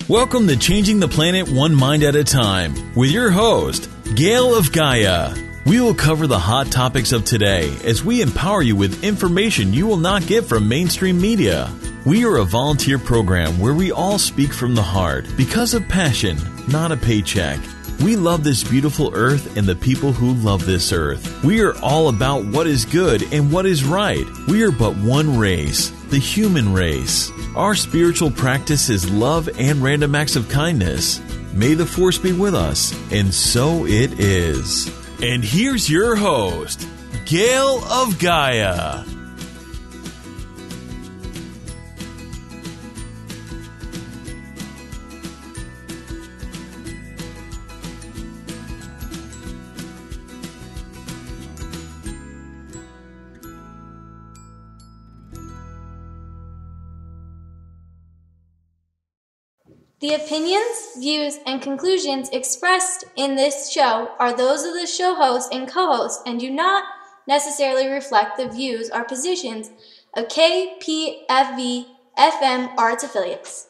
Welcome to Changing the Planet One Mind at a Time with your host, Gail of Gaia. We will cover the hot topics of today as we empower you with information you will not get from mainstream media. We are a volunteer program where we all speak from the heart because of passion, not a paycheck. We love this beautiful earth and the people who love this earth. We are all about what is good and what is right. We are but one race, the human race. Our spiritual practice is love and random acts of kindness. May the force be with us, and so it is. And here's your host, Gail of Gaia. The opinions, views, and conclusions expressed in this show are those of the show host and co-host and do not necessarily reflect the views or positions of KPFV FM or its affiliates.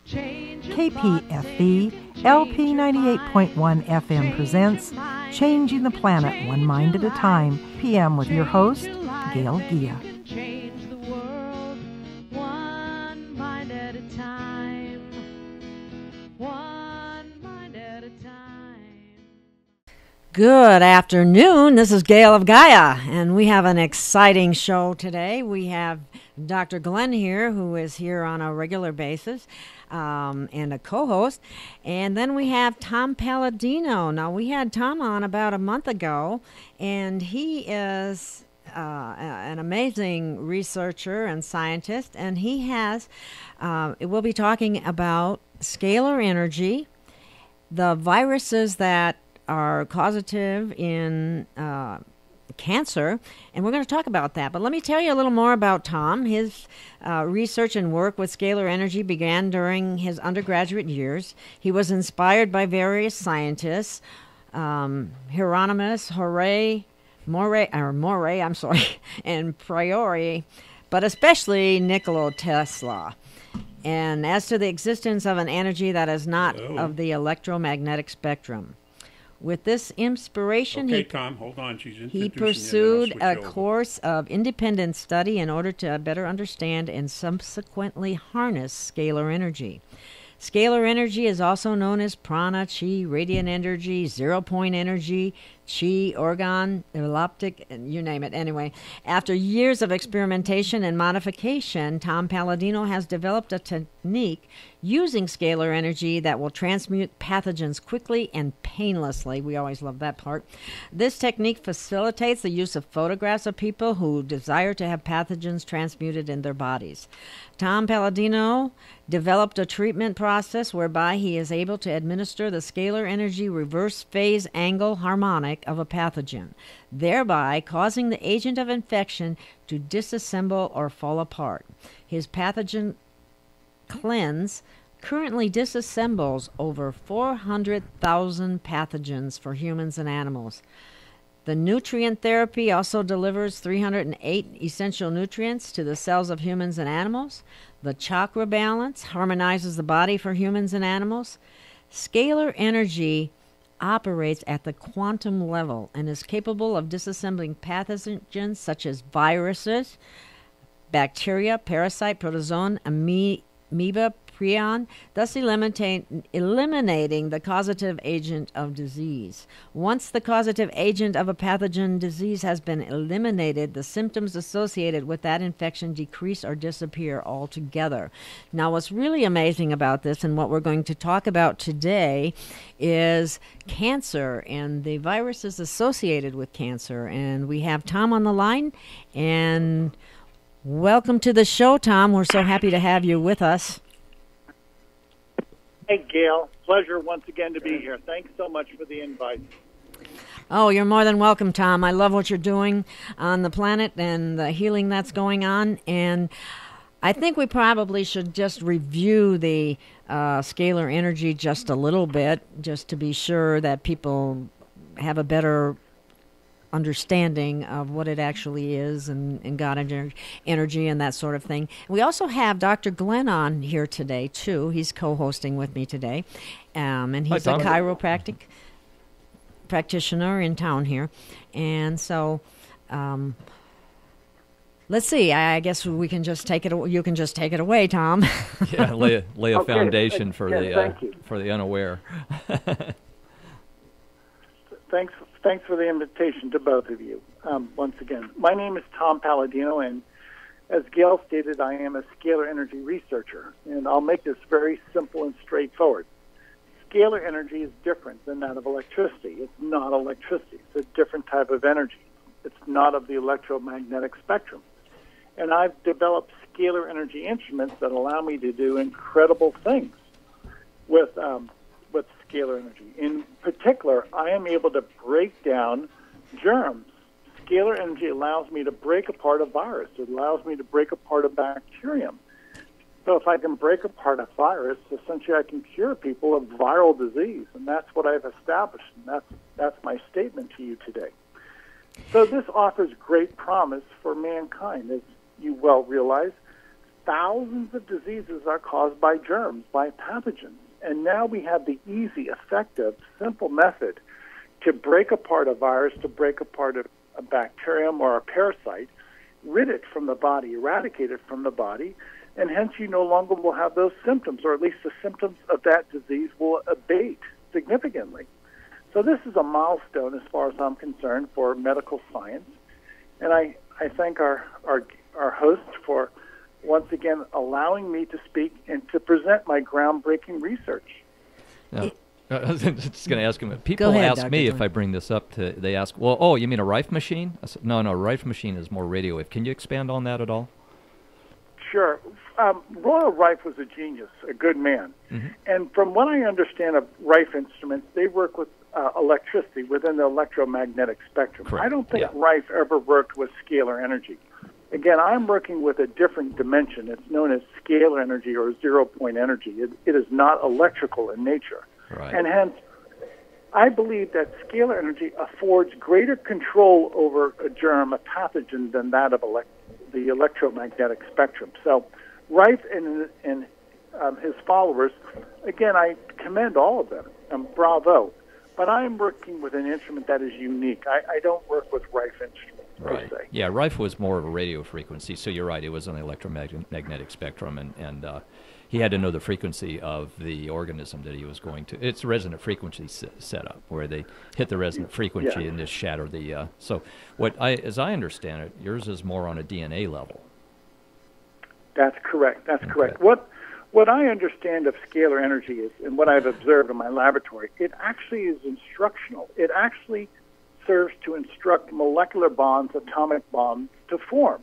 KPFV LP 98.1 FM presents Changing the Planet One Mind at a Time, PM with your host, Gail Gia. Good afternoon. This is Gail of Gaia, and we have an exciting show today. We have Dr. Glenn here, who is here on a regular basis, and a co-host. And then we have Tom Paladino. Now, we had Tom on about a month ago, and he is an amazing researcher and scientist, and he has, we'll be talking about scalar energy, the viruses that are causative in cancer, and we're going to talk about that. But let me tell you a little more about Tom. His research and work with scalar energy began during his undergraduate years. He was inspired by various scientists, Hieronymus, Moray, and Priori, but especially Nikola Tesla. And as to the existence of an energy that is not of the electromagnetic spectrum. With this inspiration, Tom, hold on. He pursued a course of independent study in order to better understand and subsequently harness scalar energy. Scalar energy is also known as prana, chi, radiant energy, zero-point energy, chi, organ, elliptic, and you name it. Anyway, after years of experimentation and modification, Tom Paladino has developed a technique using scalar energy that will transmute pathogens quickly and painlessly. We always love that part. This technique facilitates the use of photographs of people who desire to have pathogens transmuted in their bodies. Tom Paladino developed a treatment process whereby he is able to administer the scalar energy reverse phase angle harmonic of a pathogen, thereby causing the agent of infection to disassemble or fall apart. His pathogen cleanse currently disassembles over 400,000 pathogens for humans and animals. The nutrient therapy also delivers 308 essential nutrients to the cells of humans and animals. The chakra balance harmonizes the body for humans and animals. Scalar energy operates at the quantum level and is capable of disassembling pathogens such as viruses, bacteria, parasite, protozoan, amoeba, prion, thus eliminating the causative agent of disease. Once the causative agent of a pathogen disease has been eliminated, the symptoms associated with that infection decrease or disappear altogether. Now, what's really amazing about this and what we're going to talk about today is cancer and the viruses associated with cancer. And we have Tom on the line, and welcome to the show, Tom. We're so happy to have you with us. Hey, Gail. Pleasure once again to be here. Thanks so much for the invite. Oh, you're more than welcome, Tom. I love what you're doing on the planet and the healing that's going on. And I think we probably should just review the scalar energy just a little bit, just to be sure that people have a better understanding of what it actually is and God energy and that sort of thing. We also have Dr. Glenn on here today, too. He's co-hosting with me today. And he's a chiropractic practitioner in town here. And so let's see. I guess we can just take it. You can just take it away, Tom. Yeah, lay a foundation for the unaware. Thanks for the invitation to both of you. Once again, my name is Tom Paladino, and as Gail stated, I am a scalar energy researcher, and I'll make this very simple and straightforward. Scalar energy is different than that of electricity. It's not electricity. It's a different type of energy. It's not of the electromagnetic spectrum. And I've developed scalar energy instruments that allow me to do incredible things with scalar energy. In particular, I am able to break down germs. Scalar energy allows me to break apart a virus. It allows me to break apart a bacterium. So if I can break apart a virus, essentially I can cure people of viral disease, and that's what I've established, and that's my statement to you today. So this offers great promise for mankind. As you well realize, thousands of diseases are caused by germs, by pathogens. And now we have the easy, effective, simple method to break apart a virus, to break apart a bacterium or a parasite, rid it from the body, eradicate it from the body, and hence you no longer will have those symptoms, or at least the symptoms of that disease will abate significantly. So this is a milestone as far as I'm concerned for medical science. And I thank our host for once again allowing me to speak and to present my groundbreaking research. Now, I was just going to ask him. People ask me if I bring this up. They ask, well, oh, you mean a Rife machine? I said, no, a Rife machine is more radio wave. Can you expand on that at all? Sure. Royal Rife was a genius, a good man. Mm-hmm. And from what I understand of Rife instruments, they work with electricity within the electromagnetic spectrum. Correct. I don't think Rife ever worked with scalar energy. Again, I'm working with a different dimension. It's known as scalar energy or zero-point energy. It is not electrical in nature. Right. And hence, I believe that scalar energy affords greater control over a germ, a pathogen, than that of the electromagnetic spectrum. So Rife and his followers, again, I commend all of them. Bravo. But I'm working with an instrument that is unique. I don't work with Rife instruments. Right. Per se. Yeah, Rife was more of a radio frequency, so you're right, it was on the electromagnetic spectrum, and he had to know the frequency of the organism that he was going to. It's a resonant frequency setup, where they hit the resonant frequency and just shatter the... So as I understand it, yours is more on a DNA level. That's correct. That's correct. What I understand of scalar energy is, and what I've observed in my laboratory, it actually is instructional. It actually serves to instruct molecular bonds, atomic bonds, to form.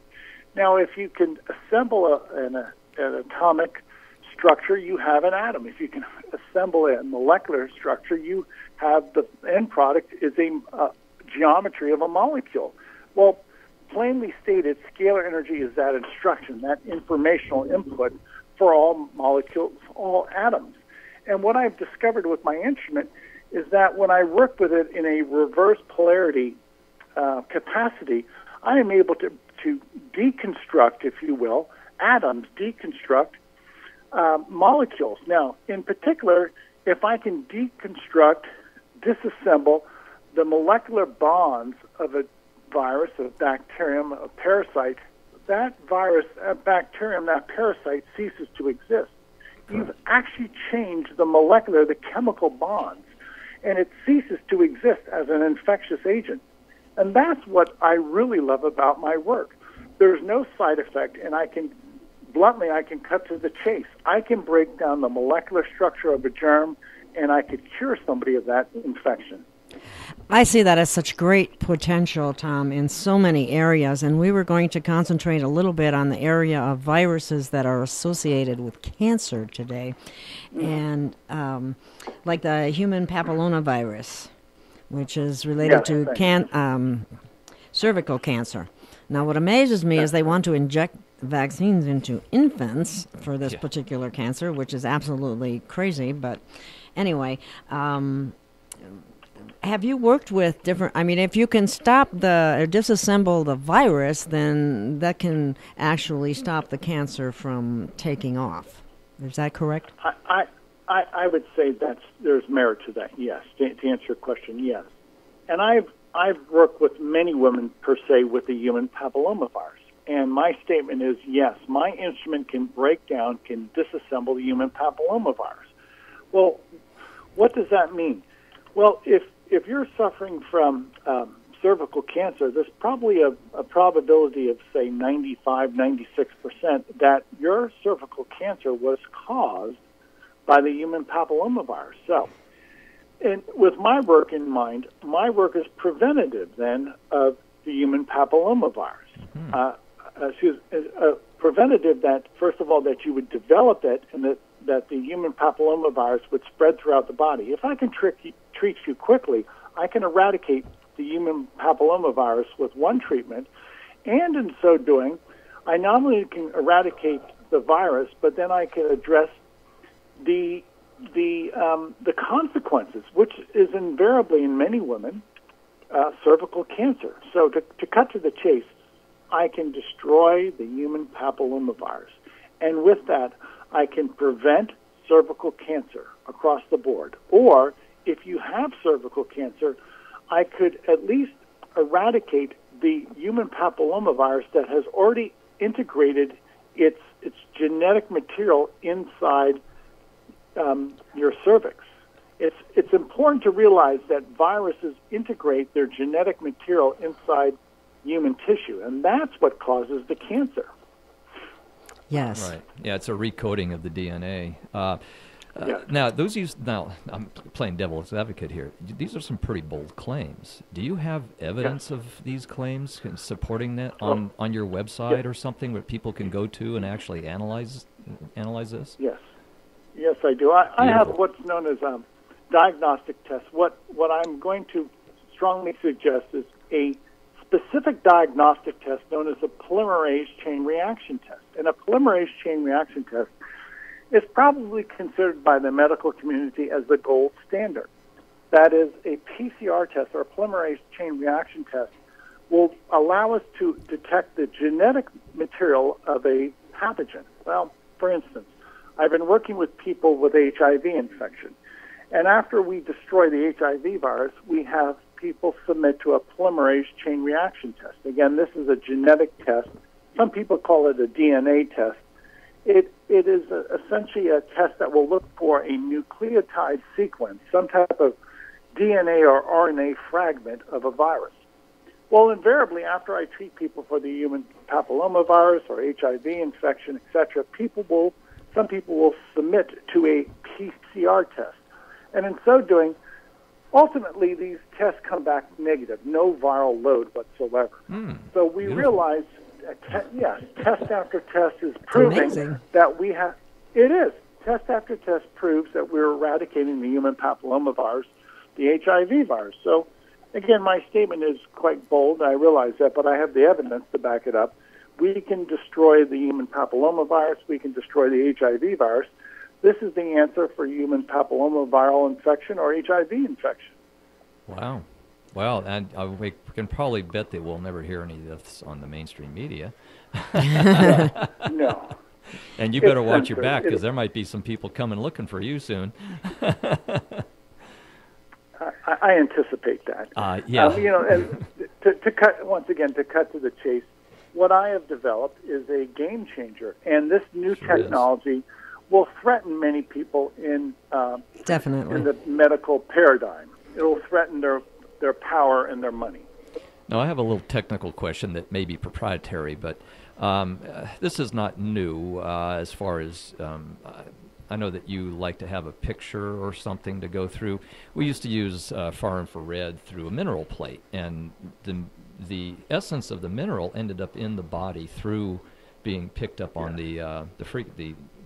Now, if you can assemble an atomic structure, you have an atom. If you can assemble a molecular structure, you have the end product is a geometry of a molecule. Well, plainly stated, scalar energy is that instruction, that informational input for all molecules, all atoms. And what I've discovered with my instrument is that when I work with it in a reverse polarity capacity, I am able to deconstruct, if you will, atoms, deconstruct molecules. Now, in particular, if I can deconstruct, disassemble the molecular bonds of a virus, a bacterium, a parasite, that virus, that bacterium, that parasite ceases to exist. You've actually changed the chemical bonds, and it ceases to exist as an infectious agent. And that's what I really love about my work. There's no side effect, and I can cut to the chase. I can break down the molecular structure of a germ, and I could cure somebody of that infection. I see that as such great potential, Tom, in so many areas, and we were going to concentrate a little bit on the area of viruses that are associated with cancer today, and like the human papillomavirus, which is related to cervical cancer. Now, what amazes me is they want to inject vaccines into infants for this particular cancer, which is absolutely crazy, but anyway... have you worked with different, I mean, if you can stop or disassemble the virus, then that can actually stop the cancer from taking off. Is that correct? I would say there's merit to that, yes. To answer your question, yes. And I've worked with many women, per se, with the human papillomavirus. And my statement is, yes, my instrument can break down, can disassemble the human papillomavirus. Well, what does that mean? Well, if you're suffering from cervical cancer, there's probably a probability of, say, 95, 96% that your cervical cancer was caused by the human papillomavirus. So, and with my work in mind, my work is preventative, then, of the human papillomavirus. Preventative that, first of all, that you would develop it and that the human papillomavirus would spread throughout the body. If I can treat you quickly, I can eradicate the human papillomavirus with one treatment, and in so doing, I not only can eradicate the virus, but then I can address the consequences, which is invariably in many women cervical cancer. So to cut to the chase, I can destroy the human papillomavirus, and with that, I can prevent cervical cancer across the board. Or if you have cervical cancer, I could at least eradicate the human papillomavirus that has already integrated its genetic material inside your cervix. It's important to realize that viruses integrate their genetic material inside human tissue, and that's what causes the cancer. Yes. Right. Yeah, it's a recoding of the DNA. Yes. Now, I'm playing devil's advocate here. These are some pretty bold claims. Do you have evidence of these claims supporting that on your website or something where people can go to and actually analyze this? Yes. Yes, I do. I have what's known as diagnostic test. What I'm going to strongly suggest is a specific diagnostic test known as a polymerase chain reaction test. And a polymerase chain reaction test is probably considered by the medical community as the gold standard. That is, a PCR test, or a polymerase chain reaction test, will allow us to detect the genetic material of a pathogen. Well, for instance, I've been working with people with HIV infection, and after we destroy the HIV virus, we have people submit to a polymerase chain reaction test. Again, this is a genetic test. Some people call it a DNA test. It is essentially a test that will look for a nucleotide sequence, some type of DNA or RNA fragment of a virus. Well, invariably, after I treat people for the human papillomavirus or HIV infection, etc., some people will submit to a PCR test. And in so doing, ultimately, these tests come back negative, no viral load whatsoever. So we realize, test after test is proving that we have, it is. Test after test proves that we're eradicating the human papillomavirus, the HIV virus. So, again, my statement is quite bold, I realize that, but I have the evidence to back it up. We can destroy the human papillomavirus, we can destroy the HIV virus. This is the answer for human papillomaviral infection or HIV infection. Wow. Well, and we can probably bet that we'll never hear any of this on the mainstream media. No. And you better watch your back, because there might be some people coming looking for you soon. I anticipate that. Yeah. And to cut to the chase, what I have developed is a game changer, and this new technology will threaten many people in the medical paradigm. It will threaten their power and their money. Now, I have a little technical question that may be proprietary, but this is not new as far as I know that you like to have a picture or something to go through. We used to use far infrared through a mineral plate, and the essence of the mineral ended up in the body through being picked up on the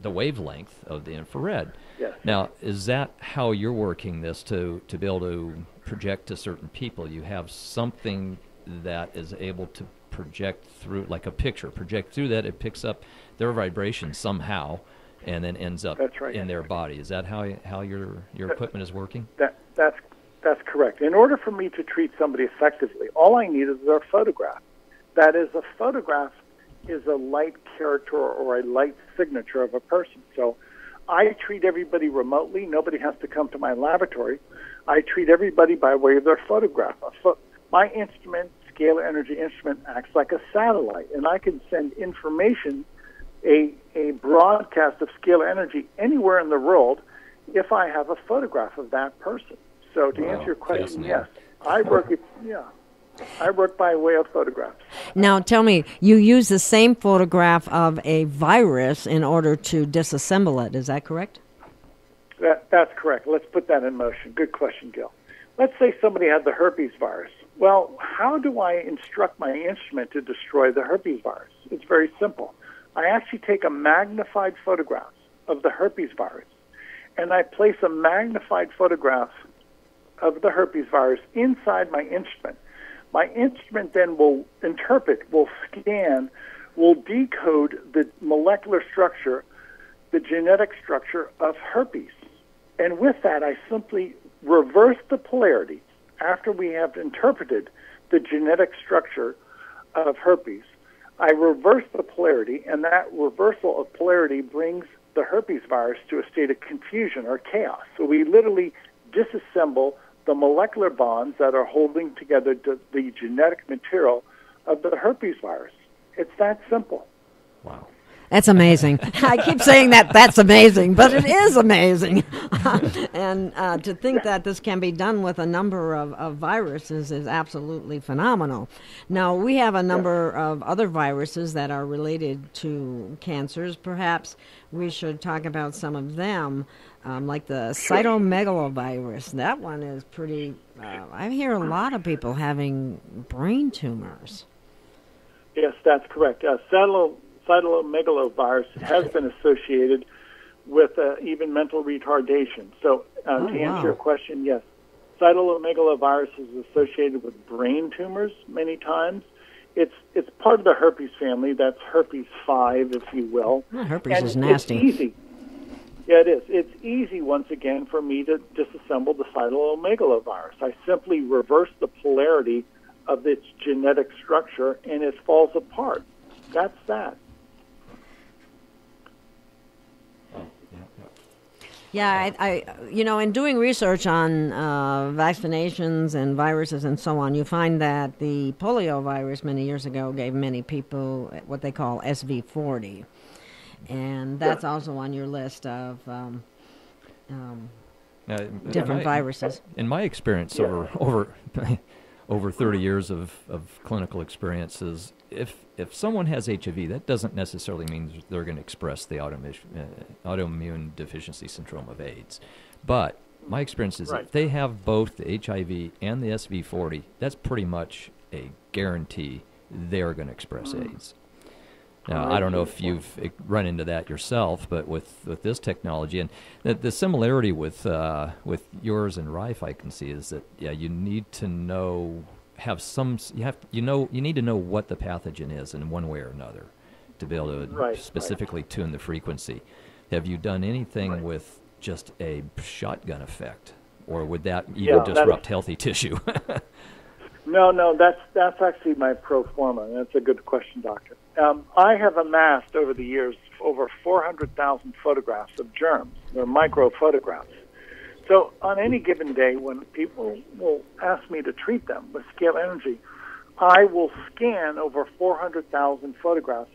wavelength of the infrared. Yes. Now, is that how you're working this to be able to project to certain people? You have something that is able to project through, like a picture, project through that, it picks up their vibration somehow, and then ends up in their body. Is that how your equipment is working? That's That's correct. In order for me to treat somebody effectively, all I need is their photograph. That is, a photograph is a light character or a light signature of a person. So I treat everybody remotely. Nobody has to come to my laboratory. I treat everybody by way of their photograph. My instrument, Scalar Energy instrument, acts like a satellite, and I can send information, a broadcast of scalar energy anywhere in the world if I have a photograph of that person. So to answer your question, yes, I work by way of photographs. Now, tell me, you use the same photograph of a virus in order to disassemble it. Is that correct? That's correct. Let's put that in motion. Good question, Gil. Let's say somebody had the herpes virus. Well, how do I instruct my instrument to destroy the herpes virus? It's very simple. I actually take a magnified photograph of the herpes virus, and I place a magnified photograph of the herpes virus inside my instrument. My instrument then will interpret, will scan, will decode the molecular structure, the genetic structure of herpes. And with that, I simply reverse the polarity after we have interpreted the genetic structure of herpes. I reverse the polarity, and that reversal of polarity brings the herpes virus to a state of confusion or chaos. So we literally disassemble the molecular bonds that are holding together the genetic material of the herpes virus. It's that simple. Wow. That's amazing. I keep saying that's amazing, but it is amazing. And to think that this can be done with a number of viruses is absolutely phenomenal. Now, we have a number of other viruses that are related to cancers. Perhaps we should talk about some of them, like the Cytomegalovirus. That one is pretty... I hear a lot of people having brain tumors. Yes, that's correct. Cytomegalovirus has been associated with even mental retardation. So to answer your question, yes, cytomegalovirus is associated with brain tumors many times. It's part of the herpes family. That's herpes 5, if you will. Herpes and is nasty. It's easy. Yeah, it is. It's easy, once again, for me to disassemble the cytomegalovirus. I simply reverse the polarity of its genetic structure, and it falls apart. That's that. Yeah, I in doing research on vaccinations and viruses and so on, you find that the polio virus many years ago gave many people what they call SV40, and that's also on your list of different viruses. In my experience, over 30 years of clinical experiences, if someone has HIV, that doesn't necessarily mean they're going to express the autoimmune deficiency syndrome of AIDS. But my experience is if they have both the HIV and the SV40, that's pretty much a guarantee they're going to express AIDS. Now, I don't know if you've run into that yourself, but with this technology, and the similarity with yours and Rife, I can see is that you need to know you need to know what the pathogen is in one way or another to be able to specifically tune the frequency. Have you done anything with just a shotgun effect, or would that even disrupt healthy tissue? No, that's actually my pro forma. That's a good question, Doctor. I have amassed over the years over 400,000 photographs of germs. They're micro photographs. So on any given day, when people will ask me to treat them with Scalar Energy, I will scan over 400,000 photographs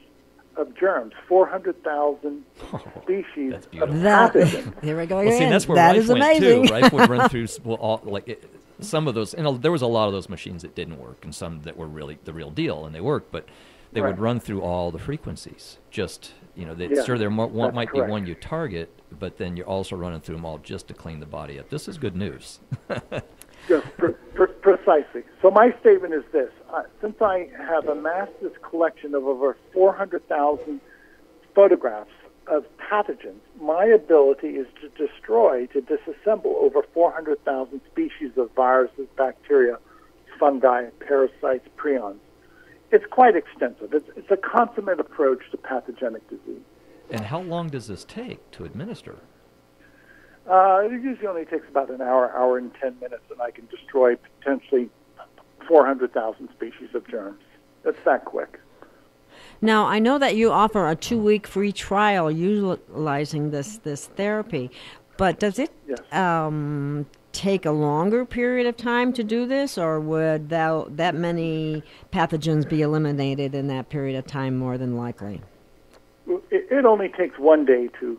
of germs, 400,000 species of pathogens. Here we go again. See, that's where that Rife is went amazing. too. Rife would run through some of those, and there was a lot of those machines that didn't work, and some that were really the real deal, and they worked, but they would run through all the frequencies. Just, sure, there might be one you target, but then you're also running through them all just to clean the body up. This is good news. Precisely. So my statement is this. Since I have amassed this collection of over 400,000 photographs of pathogens, my ability is to disassemble over 400,000 species of viruses, bacteria, fungi, parasites, prions. It's quite extensive. It's a consummate approach to pathogenic disease. And how long does this take to administer? It usually only takes about an hour, hour and 10 minutes, and I can destroy potentially 400,000 species of germs. It's that quick. Now, I know that you offer a 2-week free trial utilizing this therapy, but does it Yes. Take a longer period of time to do this, or would that many pathogens be eliminated in that period of time more than likely? It only takes 1 day to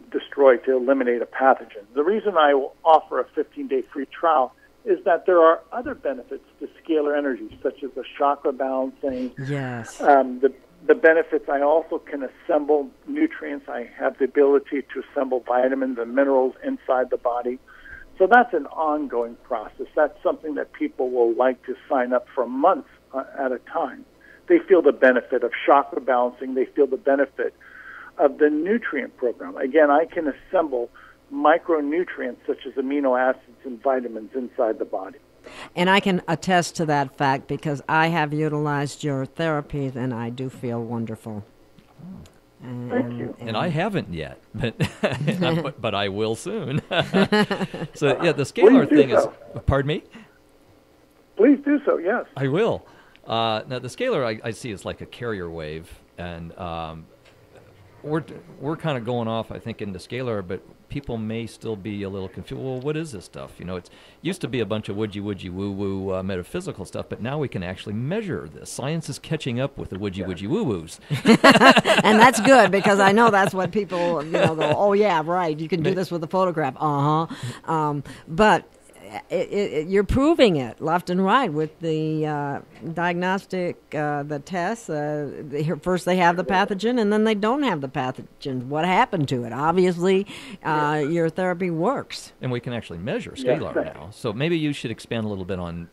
eliminate a pathogen. The reason I will offer a 15-day free trial is that there are other benefits to scalar energy, such as the chakra balancing. Yes. The benefits, I also can assemble nutrients. I have the ability to assemble vitamins and minerals inside the body. So that's an ongoing process. That's something that people will like to sign up for months at a time. They feel the benefit of chakra balancing. They feel the benefit of the nutrient program. Again, I can assemble micronutrients such as amino acids and vitamins inside the body. And I can attest to that fact because I have utilized your therapies and I do feel wonderful. Thank you. And I haven't yet, but I will soon. So yeah, the scalar thing is. Pardon me. Please do so. Yes, I will. Now the scalar I see is like a carrier wave, and we're kind of going off, I think, into scalar, but people may still be a little confused. Well, what is this stuff? You know, it used to be a bunch of woodgy woo-woo metaphysical stuff, but now we can actually measure this. Science is catching up with the woodgy woo-woos. And that's good, because I know that's what people, go, oh, yeah, right, you can do this with a photograph. But you're proving it left and right with the diagnostic, the tests. First they have the pathogen, and then they don't have the pathogen. What happened to it? Obviously, your therapy works. And we can actually measure scalar now. So maybe you should expand a little bit on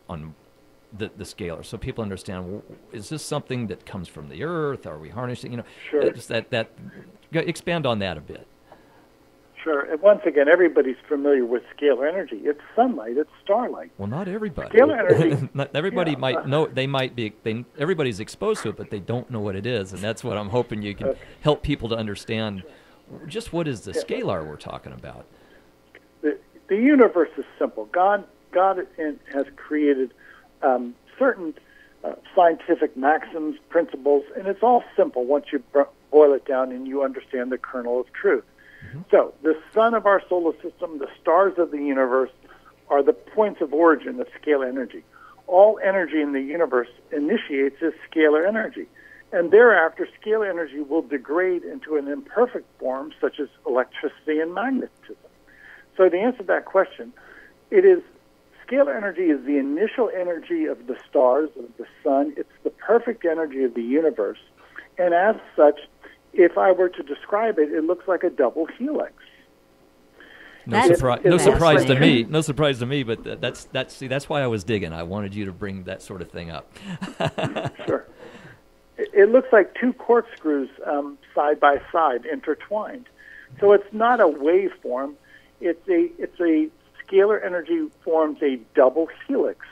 the scalar, so people understand, is this something that comes from the earth? Are we harnessing? Sure. Expand on that a bit. Sure. And once again, everybody's familiar with scalar energy. It's sunlight. It's starlight. Well, not everybody. Scalar energy. Not everybody might know. They might be. Everybody's exposed to it, but they don't know what it is, and that's what I'm hoping you can help people to understand. Just what is the scalar we're talking about? The universe is simple. God has created certain scientific maxims, principles, and it's all simple once you boil it down and you understand the kernel of truth. So the sun of our solar system, the stars of the universe, are the points of origin of scalar energy. All energy in the universe initiates as scalar energy. And thereafter, scalar energy will degrade into an imperfect form, such as electricity and magnetism. So to answer that question, scalar energy is the initial energy of the stars, of the sun. It's the perfect energy of the universe. And as such, if I were to describe it, it looks like a double helix. No surprise to me. No surprise to me. But that's why I was digging. I wanted you to bring that sort of thing up. Sure. It looks like two corkscrews side by side, intertwined. So it's not a waveform. It's a scalar energy forms a double helix,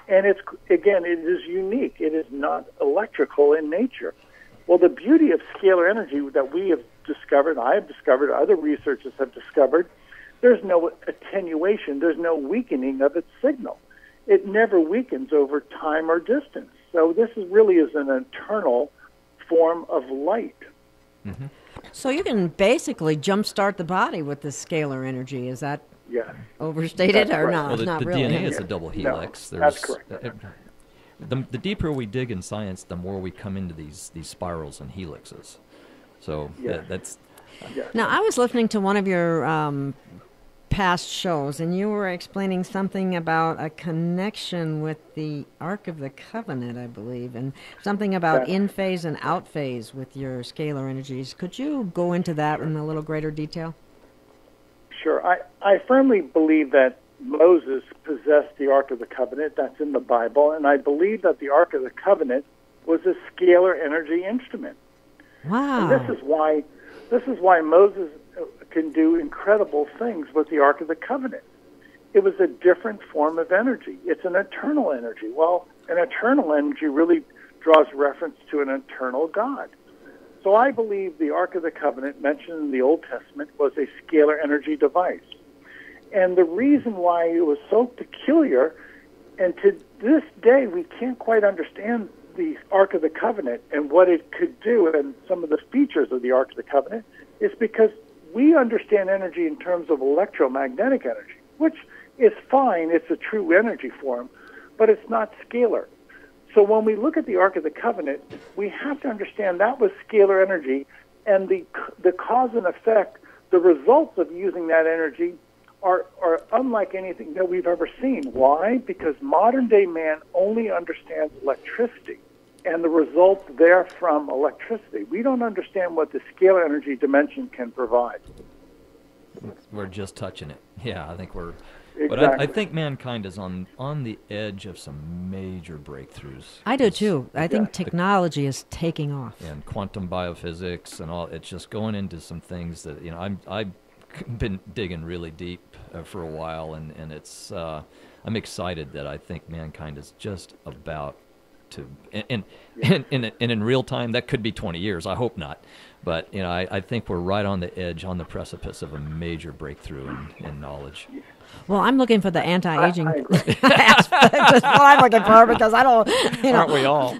and it is unique. It is not electrical in nature. Well, the beauty of scalar energy that we have discovered, I have discovered, other researchers have discovered, there's no attenuation, there's no weakening of its signal. It never weakens over time or distance. So this really is an eternal form of light. Mm-hmm. So you can basically jumpstart the body with this scalar energy. Is that overstated or not? Well, not the really? DNA is a double helix. No, that's correct. The deeper we dig in science, the more we come into these spirals and helixes. So that's... Now, I was listening to one of your past shows, and you were explaining something about a connection with the Ark of the Covenant, I believe, and something about in-phase and out-phase with your scalar energies. Could you go into that in a little greater detail? Sure. I firmly believe that Moses possessed the Ark of the Covenant. That's in the Bible. And I believe that the Ark of the Covenant was a scalar energy instrument. Wow. And this is why Moses can do incredible things with the Ark of the Covenant. It was a different form of energy. It's an eternal energy. Well, an eternal energy really draws reference to an eternal God. So I believe the Ark of the Covenant mentioned in the Old Testament was a scalar energy device. And the reason why it was so peculiar, and to this day we can't quite understand the Ark of the Covenant and what it could do and some of the features of the Ark of the Covenant, is because we understand energy in terms of electromagnetic energy, which is fine. It's a true energy form, but it's not scalar. So when we look at the Ark of the Covenant, we have to understand that was scalar energy, and the cause and effect, the results of using that energy are unlike anything that we've ever seen. Why? Because modern-day man only understands electricity and the results therefrom electricity. We don't understand what the scalar energy dimension can provide. We're just touching it. Yeah, I think we're... Exactly. But I think mankind is on the edge of some major breakthroughs. I do too. I think technology is taking off. And quantum biophysics and all. It's just going into some things that, I've been digging really deep for a while, and it's I'm excited that I think mankind is just about to, and in real time, that could be 20 years. I hope not. But, I think we're right on the edge, on the precipice of a major breakthrough in knowledge. Well, I'm looking for the anti-aging aspect. That's what I'm looking for, because I don't, Aren't we all?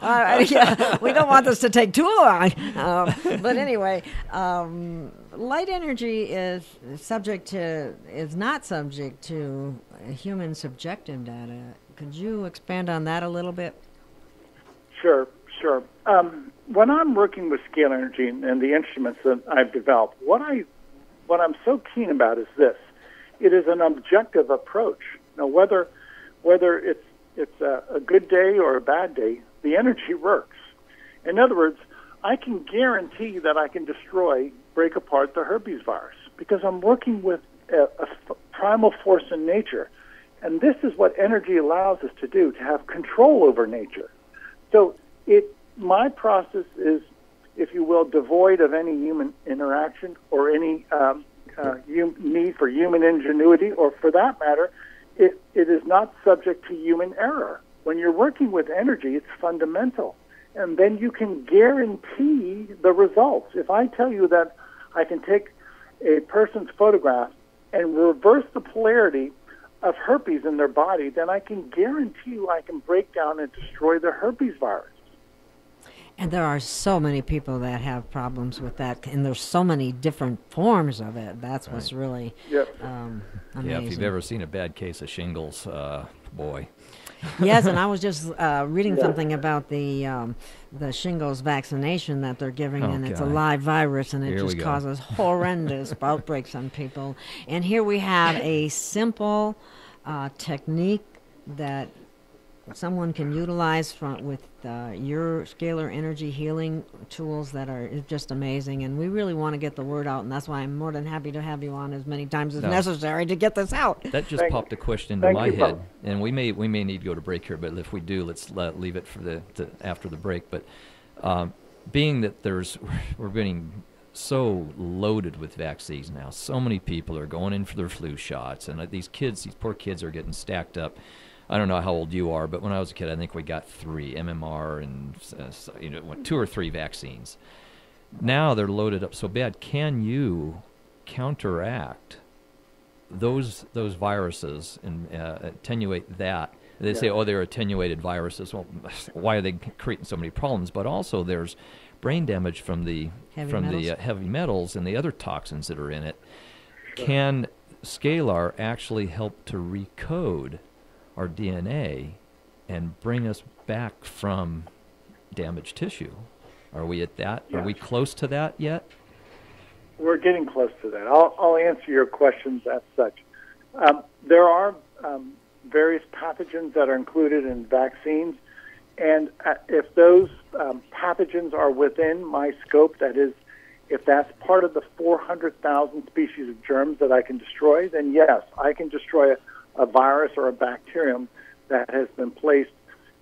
We don't want this to take too long. But anyway, light energy is not subject to human subjective data. Could you expand on that a little bit? Sure. When I'm working with scalar energy and the instruments that I've developed, what I'm so keen about is this. It is an objective approach. Now, whether it's a good day or a bad day, the energy works. In other words, I can guarantee that I can break apart the herpes virus, because I'm working with a primal force in nature. And this is what energy allows us to do, to have control over nature. So my process is, if you will, devoid of any human interaction or any need for human ingenuity, or for that matter, it is not subject to human error. When you're working with energy, it's fundamental. And then you can guarantee the results. If I tell you that I can take a person's photograph and reverse the polarity of herpes in their body, then I can guarantee you I can break down and destroy the herpes virus. And there are so many people that have problems with that, and there's so many different forms of it. That's what's really amazing. Yeah, if you've ever seen a bad case of shingles, boy. Yes, and I was just reading something about the shingles vaccination that they're giving, and it's a live virus, and it just causes horrendous outbreaks on people. And here we have a simple technique that someone can utilize with your scalar energy healing tools that are just amazing, and we really want to get the word out, and that's why I'm more than happy to have you on as many times as necessary to get this out. That just popped a question into my head, and we may need to go to break here, but if we do, let's leave it for after the break. But being that we're getting so loaded with vaccines now, so many people are going in for their flu shots, and these poor kids are getting stacked up. I don't know how old you are, but when I was a kid, I think we got 3 MMR and 2 or 3 vaccines. Now they're loaded up so bad. Can you counteract those viruses and attenuate that? They say, they're attenuated viruses. Well, why are they creating so many problems? But also, there's brain damage from the heavy metals and the other toxins that are in it. Sure. Can Scalar actually help to recode our DNA and bring us back from damaged tissue? Are we at that? Yes. Are we close to that yet? We're getting close to that. I'll answer your questions as such. There are various pathogens that are included in vaccines, and if those pathogens are within my scope, that is, if that's part of the 400,000 species of germs that I can destroy, then yes, I can destroy a virus or a bacterium that has been placed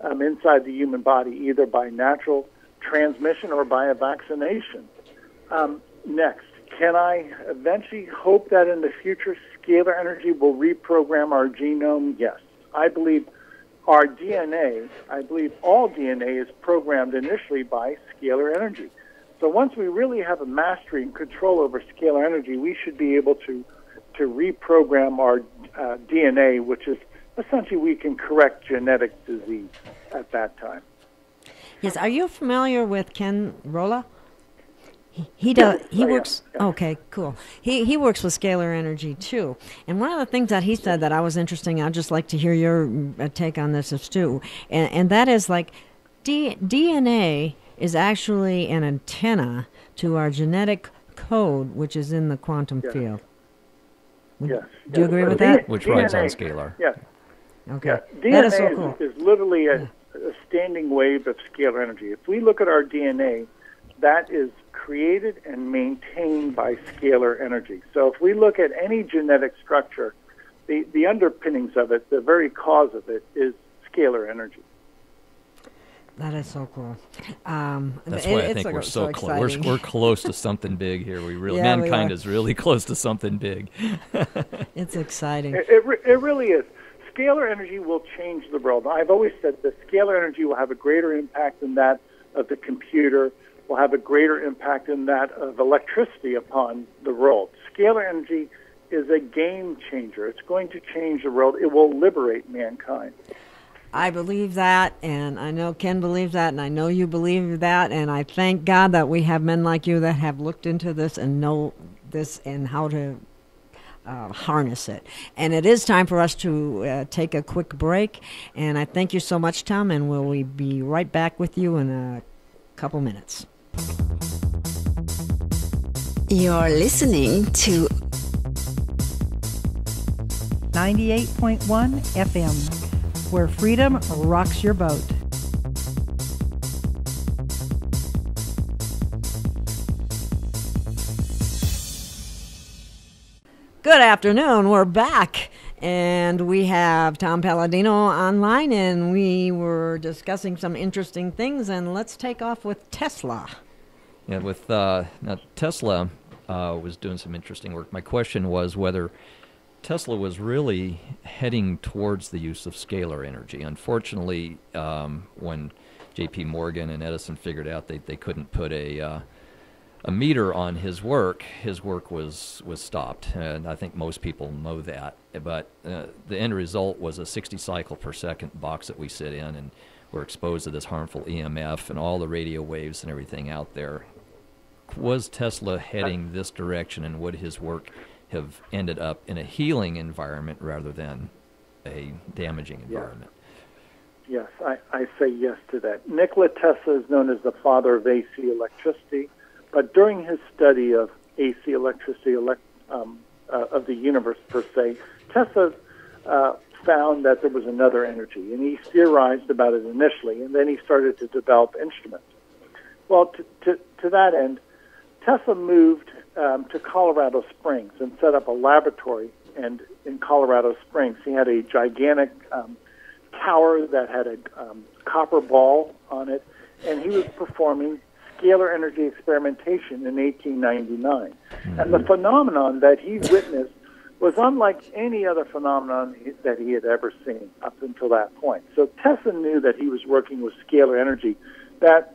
inside the human body, either by natural transmission or by a vaccination. Next, can I eventually hope that in the future scalar energy will reprogram our genome? Yes. I believe our DNA, all DNA is programmed initially by scalar energy. So once we really have a mastery and control over scalar energy, we should be able to reprogram our DNA, which is essentially we can correct genetic disease at that time. Yes, are you familiar with Ken Rolla? He does. He works. Okay, cool. He works with scalar energy too. And one of the things that he said that I was interesting. I'd just like to hear your take on this as too. And that is like DNA is actually an antenna to our genetic code, which is in the quantum field. Yes. Do you agree with that? Which runs on scalar. Yes. Okay. DNA That is so cool. is literally a standing wave of scalar energy. If we look at our DNA, that is created and maintained by scalar energy. So if we look at any genetic structure, the underpinnings of it, the very cause of it, is scalar energy. That is so cool. That's why I think we're so close. We're close to something big here. Mankind is really close to something big. It's exciting. It really is. Scalar energy will change the world. I've always said that scalar energy will have a greater impact than that of the computer, will have a greater impact than that of electricity upon the world. Scalar energy is a game changer. It's going to change the world. It will liberate mankind. I believe that, and I know Ken believes that, and I know you believe that, and I thank God that we have men like you that have looked into this and know this and how to harness it. And it is time for us to take a quick break, and I thank you so much, Tom, and we'll be right back with you in a couple minutes. You're listening to 98.1 FM, where freedom rocks your boat. Good afternoon. We're back, and we have Tom Paladino online, and we were discussing some interesting things, and let's take off with Tesla. Yeah, with now Tesla was doing some interesting work. My question was whether Tesla was really heading towards the use of scalar energy. Unfortunately, when J.P. Morgan and Edison figured out they couldn't put a meter on his work was stopped. And I think most people know that. But the end result was a 60 cycle per second box that we sit in, and we're exposed to this harmful EMF and all the radio waves and everything out there. Was Tesla heading this direction, and would his work have ended up in a healing environment rather than a damaging environment? Yes, I say yes to that. Nikola Tesla is known as the father of AC electricity, but during his study of AC electricity of the universe per se, Tesla found that there was another energy, and he theorized about it initially, and then he started to develop instruments. Well, to that end, Tesla moved to Colorado Springs and set up a laboratory. And in Colorado Springs, he had a gigantic tower that had a copper ball on it, and he was performing scalar energy experimentation in 1899. And the phenomenon that he witnessed was unlike any other phenomenon that he had ever seen up until that point. So Tesla knew that he was working with scalar energy that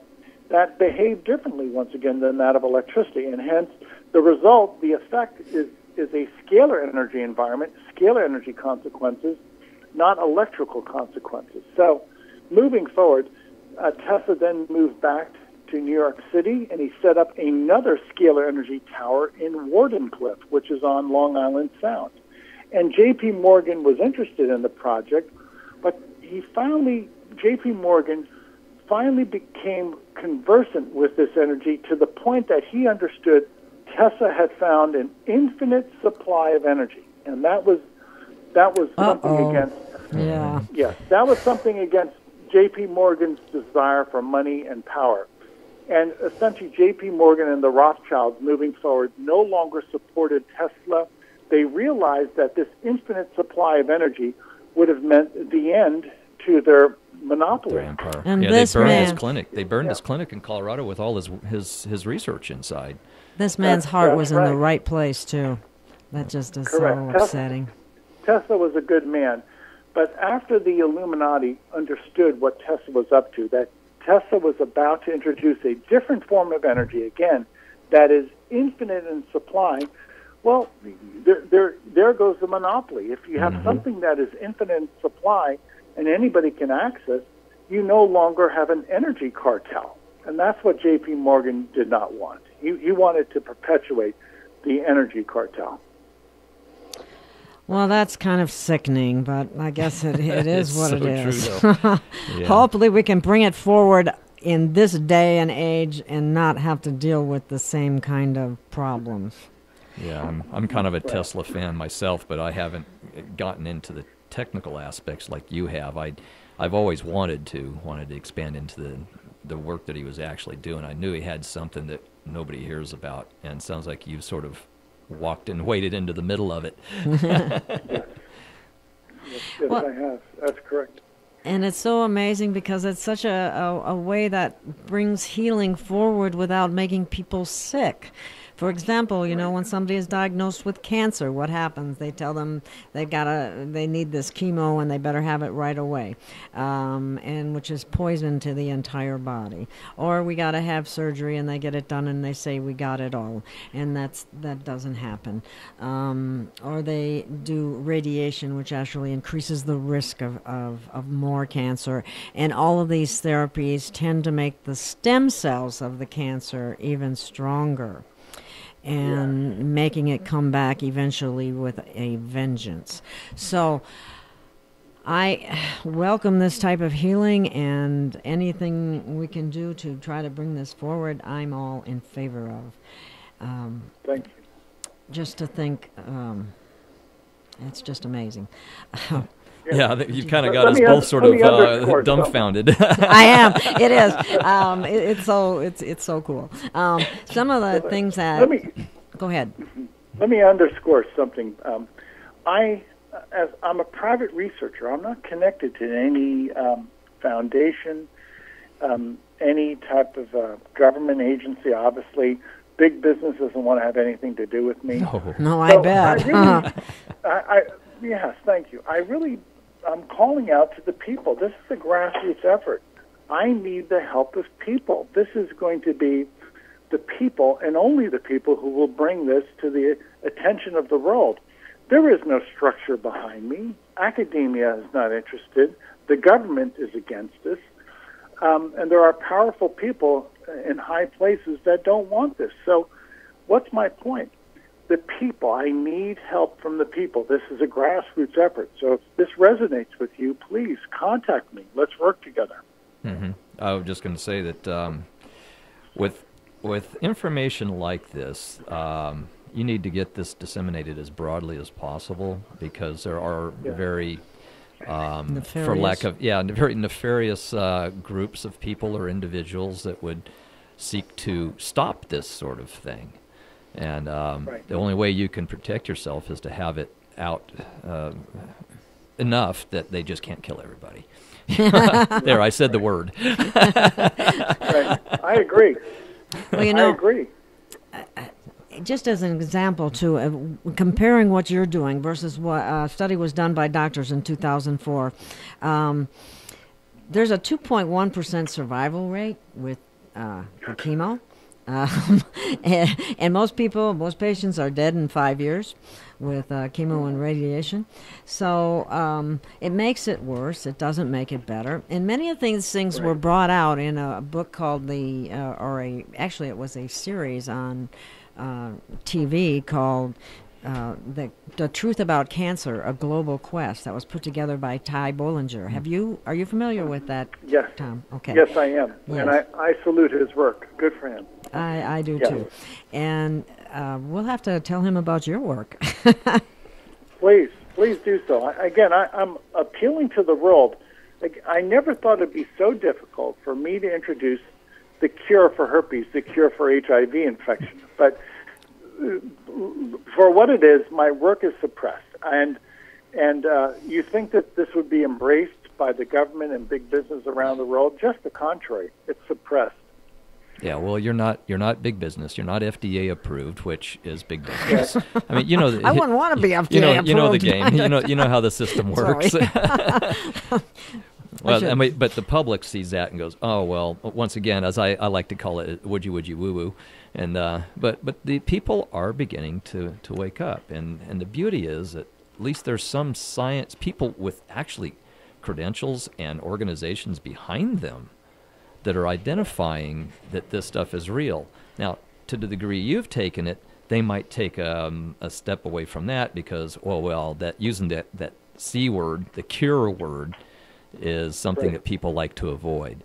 behaved differently, once again, than that of electricity. And hence, the result, the effect, is a scalar energy environment, scalar energy consequences, not electrical consequences. So moving forward, Tesla then moved back to New York City, and he set up another scalar energy tower in Wardenclyffe, which is on Long Island Sound. And J.P. Morgan was interested in the project, but J.P. Morgan finally became conversant with this energy to the point that he understood Tesla had found an infinite supply of energy, and that was something against. Yeah. Yes, that was something against J.P. Morgan's desire for money and power. And essentially, J.P. Morgan and the Rothschilds, moving forward, no longer supported Tesla. They realized that this infinite supply of energy would have meant the end to their monopoly. Their empire. And they this burned man, his clinic. They burned his clinic in Colorado with all his research inside. this man's heart was in the right. right place too. That just is Correct. so upsetting. Tesla was a good man. But after the Illuminati understood what Tesla was up to, that Tesla was about to introduce a different form of energy, again, that is infinite in supply, Well, there goes the monopoly. If you have something that is infinite in supply and anybody can access, you no longer have an energy cartel. And that's what J.P. Morgan did not want. He wanted to perpetuate the energy cartel. Well, that's kind of sickening, but I guess it is what it is. Yeah. Hopefully we can bring it forward in this day and age and not have to deal with the same kind of problems. Yeah, I'm kind of a Tesla fan myself, but I haven't gotten into the technical aspects like you have. I've always wanted to expand into the work that he was actually doing. I knew he had something that nobody hears about, and it sounds like you've sort of waded into the middle of it. Yes, well, I have. That's correct. And it's so amazing because it's such a way that brings healing forward without making people sick. For example, when somebody is diagnosed with cancer, what happens? They tell them they need this chemo and they better have it right away, and which is poison to the entire body. Or we got to have surgery and they get it done and they say we got it all, and that doesn't happen. Or they do radiation, which actually increases the risk of more cancer. And all of these therapies tend to make the stem cells of the cancer even stronger, and making it come back eventually with a vengeance. So I welcome this type of healing, and anything we can do to try to bring this forward, I'm all in favor of. Thank you. Just to think, it's just amazing. Yeah, you kind of got us both sort of dumbfounded. I am. It is. It's so cool. Some of the things that. Go ahead. Let me underscore something. I'm a private researcher. I'm not connected to any foundation, any type of government agency. Obviously, big business doesn't want to have anything to do with me. No, I bet. Yes, thank you. I'm calling out to the people. This is a grassroots effort. I need the help of people. This is going to be the people and only the people who will bring this to the attention of the world. There is no structure behind me. Academia is not interested. The government is against us. And there are powerful people in high places that don't want this. So what's my point? The people. I need help from the people. This is a grassroots effort. So if this resonates with you, please contact me. Let's work together. Mm-hmm. I was just going to say that with information like this, you need to get this disseminated as broadly as possible, because there are very, for lack of, very nefarious groups of people or individuals that would seek to stop this sort of thing. And the only way you can protect yourself is to have it out enough that they just can't kill everybody. There, I said the word. Right. I agree. Well, I agree. Just as an example, too, comparing what you're doing versus what a study was done by doctors in 2004, there's a 2.1% survival rate with chemo. And most patients are dead in 5 years with chemo and radiation. So it makes it worse. It doesn't make it better. And many of these things were brought out in a book called actually it was a series on TV called The Truth About Cancer, A Global Quest, that was put together by Ty Bollinger. Are you familiar with that, yes. Tom? Okay. Yes, I am. Yes. And I salute his work. Good for him. I do, too. And we'll have to tell him about your work. Please do so. I'm appealing to the world. I never thought it'd be so difficult for me to introduce the cure for herpes, the cure for HIV infection. But for what it is, my work is suppressed. And you think that this would be embraced by the government and big business around the world? Just the contrary. It's suppressed. Yeah, well, you're not big business. You're not FDA approved, which is big business. I mean, I wouldn't want to be FDA approved. You know the game. You know how the system works. Well, but the public sees that and goes, oh, well, once again, as I like to call it, would you woo-woo. And but the people are beginning to wake up. And the beauty is that at least there's some science, people with actually credentials and organizations behind them that are identifying that this stuff is real. Now, to the degree you've taken it, they might take a step away from that because, that using that C word, the cure word, is something that people like to avoid.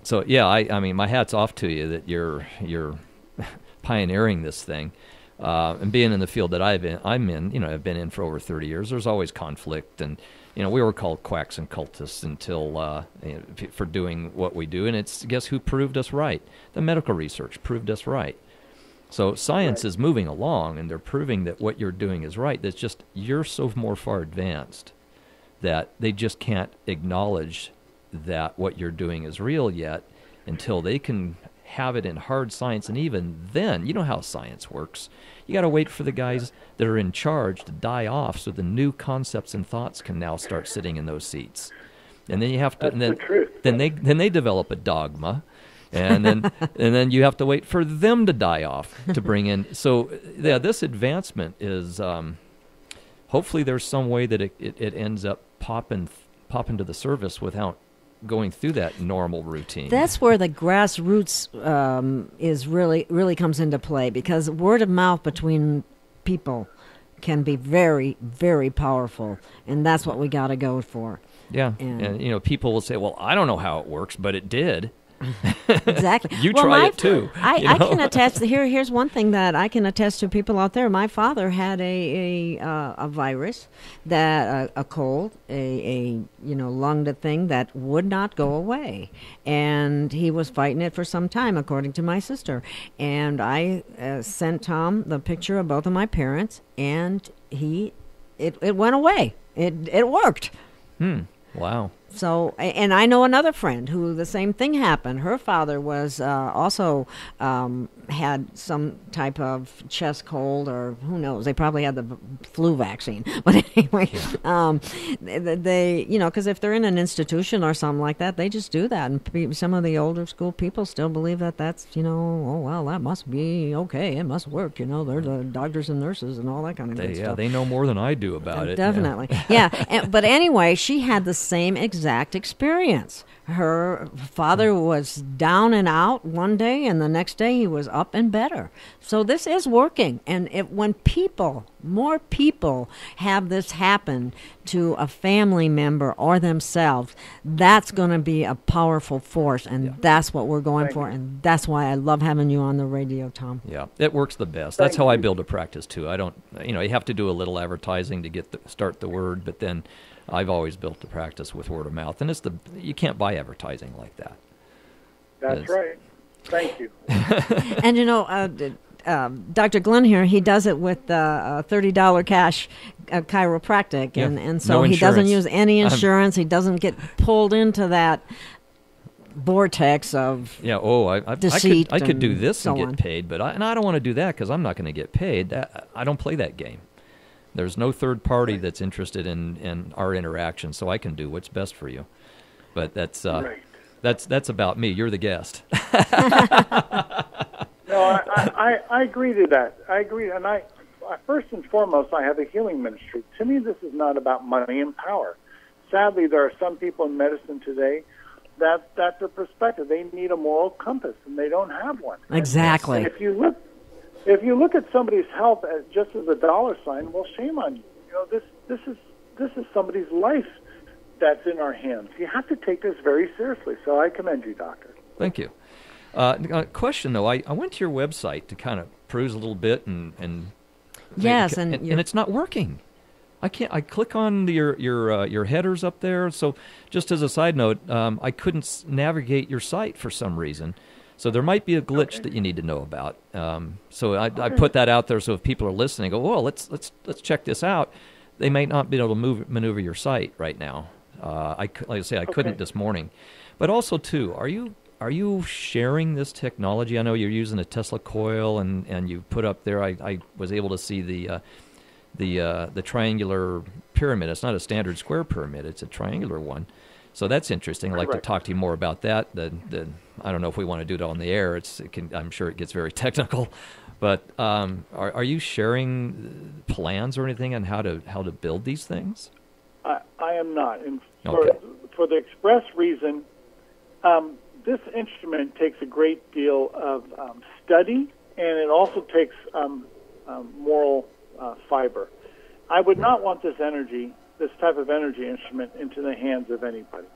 So yeah, I mean, my hat's off to you that you're pioneering this thing, and being in the field that I'm in. I've been in for over 30 years. There's always conflict, and we were called quacks and cultists until for doing what we do. And it's guess who proved us right? The medical research proved us right. So science is moving along, and they're proving that what you're doing is right. That's just you're so far advanced that they just can't acknowledge that what you're doing is real yet until they can have it in hard science. And even then, you know how science works. You got to wait for the guys that are in charge to die off so the new concepts and thoughts can now start sitting in those seats. And then you have to, then they develop a dogma. And then you have to wait for them to die off to bring in. So yeah, this advancement is hopefully there's some way that it ends up popping to the surface without going through that normal routine. That's where the grassroots is really comes into play, because word of mouth between people can be very, very powerful, and that's what we got to go for. Yeah, and people will say, "Well, I don't know how it works, but it did." Exactly. You try it too. I can attest. Here's one thing that I can attest to people out there. My father had a virus, that a cold, a lung thing that would not go away, and he was fighting it for some time, according to my sister. And I sent Tom the picture of both of my parents, and it went away. It worked. Wow. So, and I know another friend who the same thing happened. Her father was also had some type of chest cold, or who knows? They probably had the flu vaccine. But anyway, they because if they're in an institution or something like that, they just do that. And some of the older school people still believe that that's that must be okay. It must work. They're the doctors and nurses and all that kind of good stuff. Yeah, they know more than I do about it. Definitely, yeah. But anyway, she had the same exact experience. Her father was down and out one day, and the next day he was up and better. So this is working. And when more people have this happen to a family member or themselves, that's going to be a powerful force, and that's what we're going for. And that's why I love having you on the radio, Tom. Yeah, it works the best. That's how I build a practice too. I don't, you have to do a little advertising to start the word, but then I've always built the practice with word of mouth, and you can't buy advertising like that. That's right. Thank you. And Dr. Glenn here, he does it with $30 cash chiropractic, and so he doesn't use any insurance. He doesn't get pulled into that vortex of deceit. I could do this so and get paid, but I don't want to do that because I'm not going to get paid. I don't play that game. There's no third party that's interested in our interaction, so I can do what's best for you. But that's about me. You're the guest. No, I agree to that. I agree, and I first and foremost, I have a healing ministry. To me, this is not about money and power. Sadly, there are some people in medicine today that's their perspective. They need a moral compass, and they don't have one. Exactly. And if you look at somebody's health as just as a dollar sign, well, shame on you. This is somebody's life that's in our hands. You have to take this very seriously. So I commend you, Doctor. Thank you. Question though, I went to your website to kind of peruse a little bit, and it's not working. I can't. I click on your headers up there. So just as a side note, I couldn't navigate your site for some reason. So there might be a glitch that you need to know about. So I put that out there. So if people are listening, go, well, let's check this out. They may not be able to maneuver your site right now. Like I say, I couldn't this morning. But also too, are you sharing this technology? I know you're using a Tesla coil, and you put up there. I was able to see the the triangular pyramid. It's not a standard square pyramid; it's a triangular one. So that's interesting. I'd like to talk to you more about that. I don't know if we want to do it on the air. I'm sure it gets very technical. But are you sharing plans or anything on how to build these things? I am not. And Okay. for the express reason, this instrument takes a great deal of study, and it also takes moral fiber. I would not want this type of energy instrument, into the hands of anybody.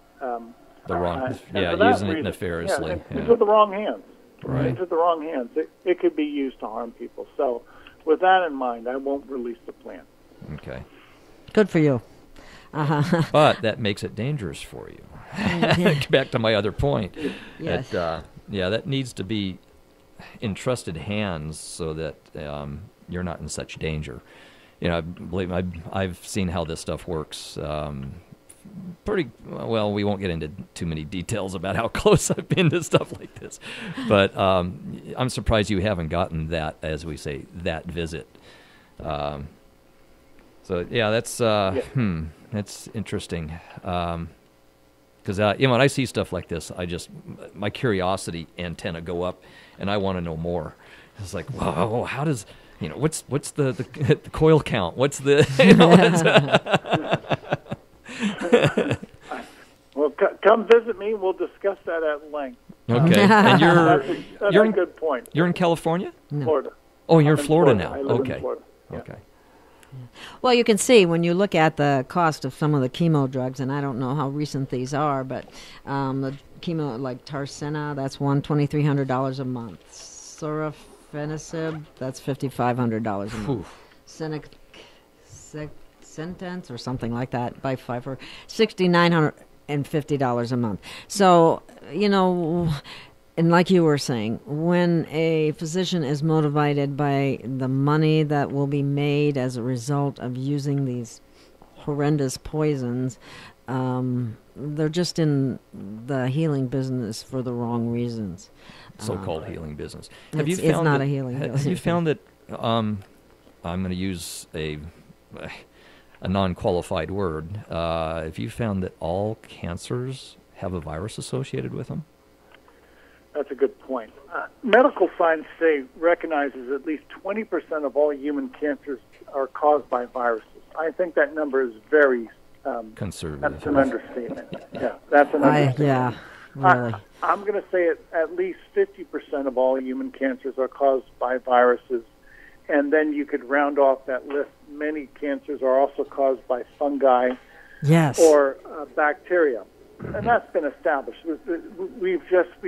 Using it nefariously. Into the wrong hands. Right. Into the wrong hands. It could be used to harm people. So with that in mind, I won't release the plan. Okay. Good for you. But that makes it dangerous for you. Back to my other point. Yes. That needs to be in trusted hands so that you're not in such danger. I believe I've seen how this stuff works. Pretty well. We won't get into too many details about how close I've been to stuff like this, but I'm surprised you haven't gotten that, as we say, that visit. So yeah, that's interesting. Because when I see stuff like this, my curiosity antenna go up, and I want to know more. It's like, wow, how does what's the coil count? What's the Well, come visit me. We'll discuss that at length. Okay, and you're a good point. You're in California? No. Florida. Oh, you're in Florida now. I live Okay. in Florida. Yeah. Okay. Well, you can see when you look at the cost of some of the chemo drugs, and I don't know how recent these are, but the chemo, like Tarsina, that's $2,300 a month. Sorafenib, that's $5,500 a month. Sentence or something like that by Pfizer, $6,950 a month. So, and like you were saying, when a physician is motivated by the money that will be made as a result of using these horrendous poisons, they're just in the healing business for the wrong reasons. So-called healing business. It's not a healing business. Have you found that, I'm going to use a non-qualified word, have you found that all cancers have a virus associated with them? That's a good point. Medical science today recognizes at least 20% of all human cancers are caused by viruses. I think that number is very conservative. That's an understatement. Yeah, that's an understatement. Really. I'm going to say at least 50% of all human cancers are caused by viruses, and then you could round off that list. Many cancers are also caused by fungi, yes, or bacteria. And that's been established. We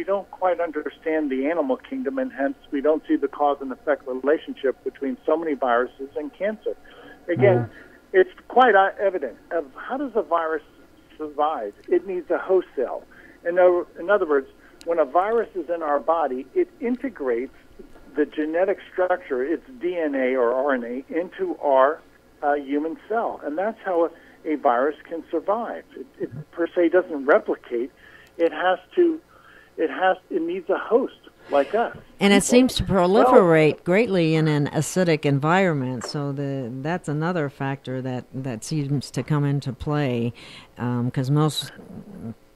don't quite understand the animal kingdom, and hence we don't see the cause and effect relationship between so many viruses and cancer. Again, it's quite evident of how does a virus survive? It needs a host cell. In other words, when a virus is in our body, it integrates the genetic structure, its DNA or RNA, into our human cell, and that's how a virus can survive. It per se doesn't replicate. It needs a host like us. And it seems to proliferate greatly in an acidic environment. So that's another factor that seems to come into play, because most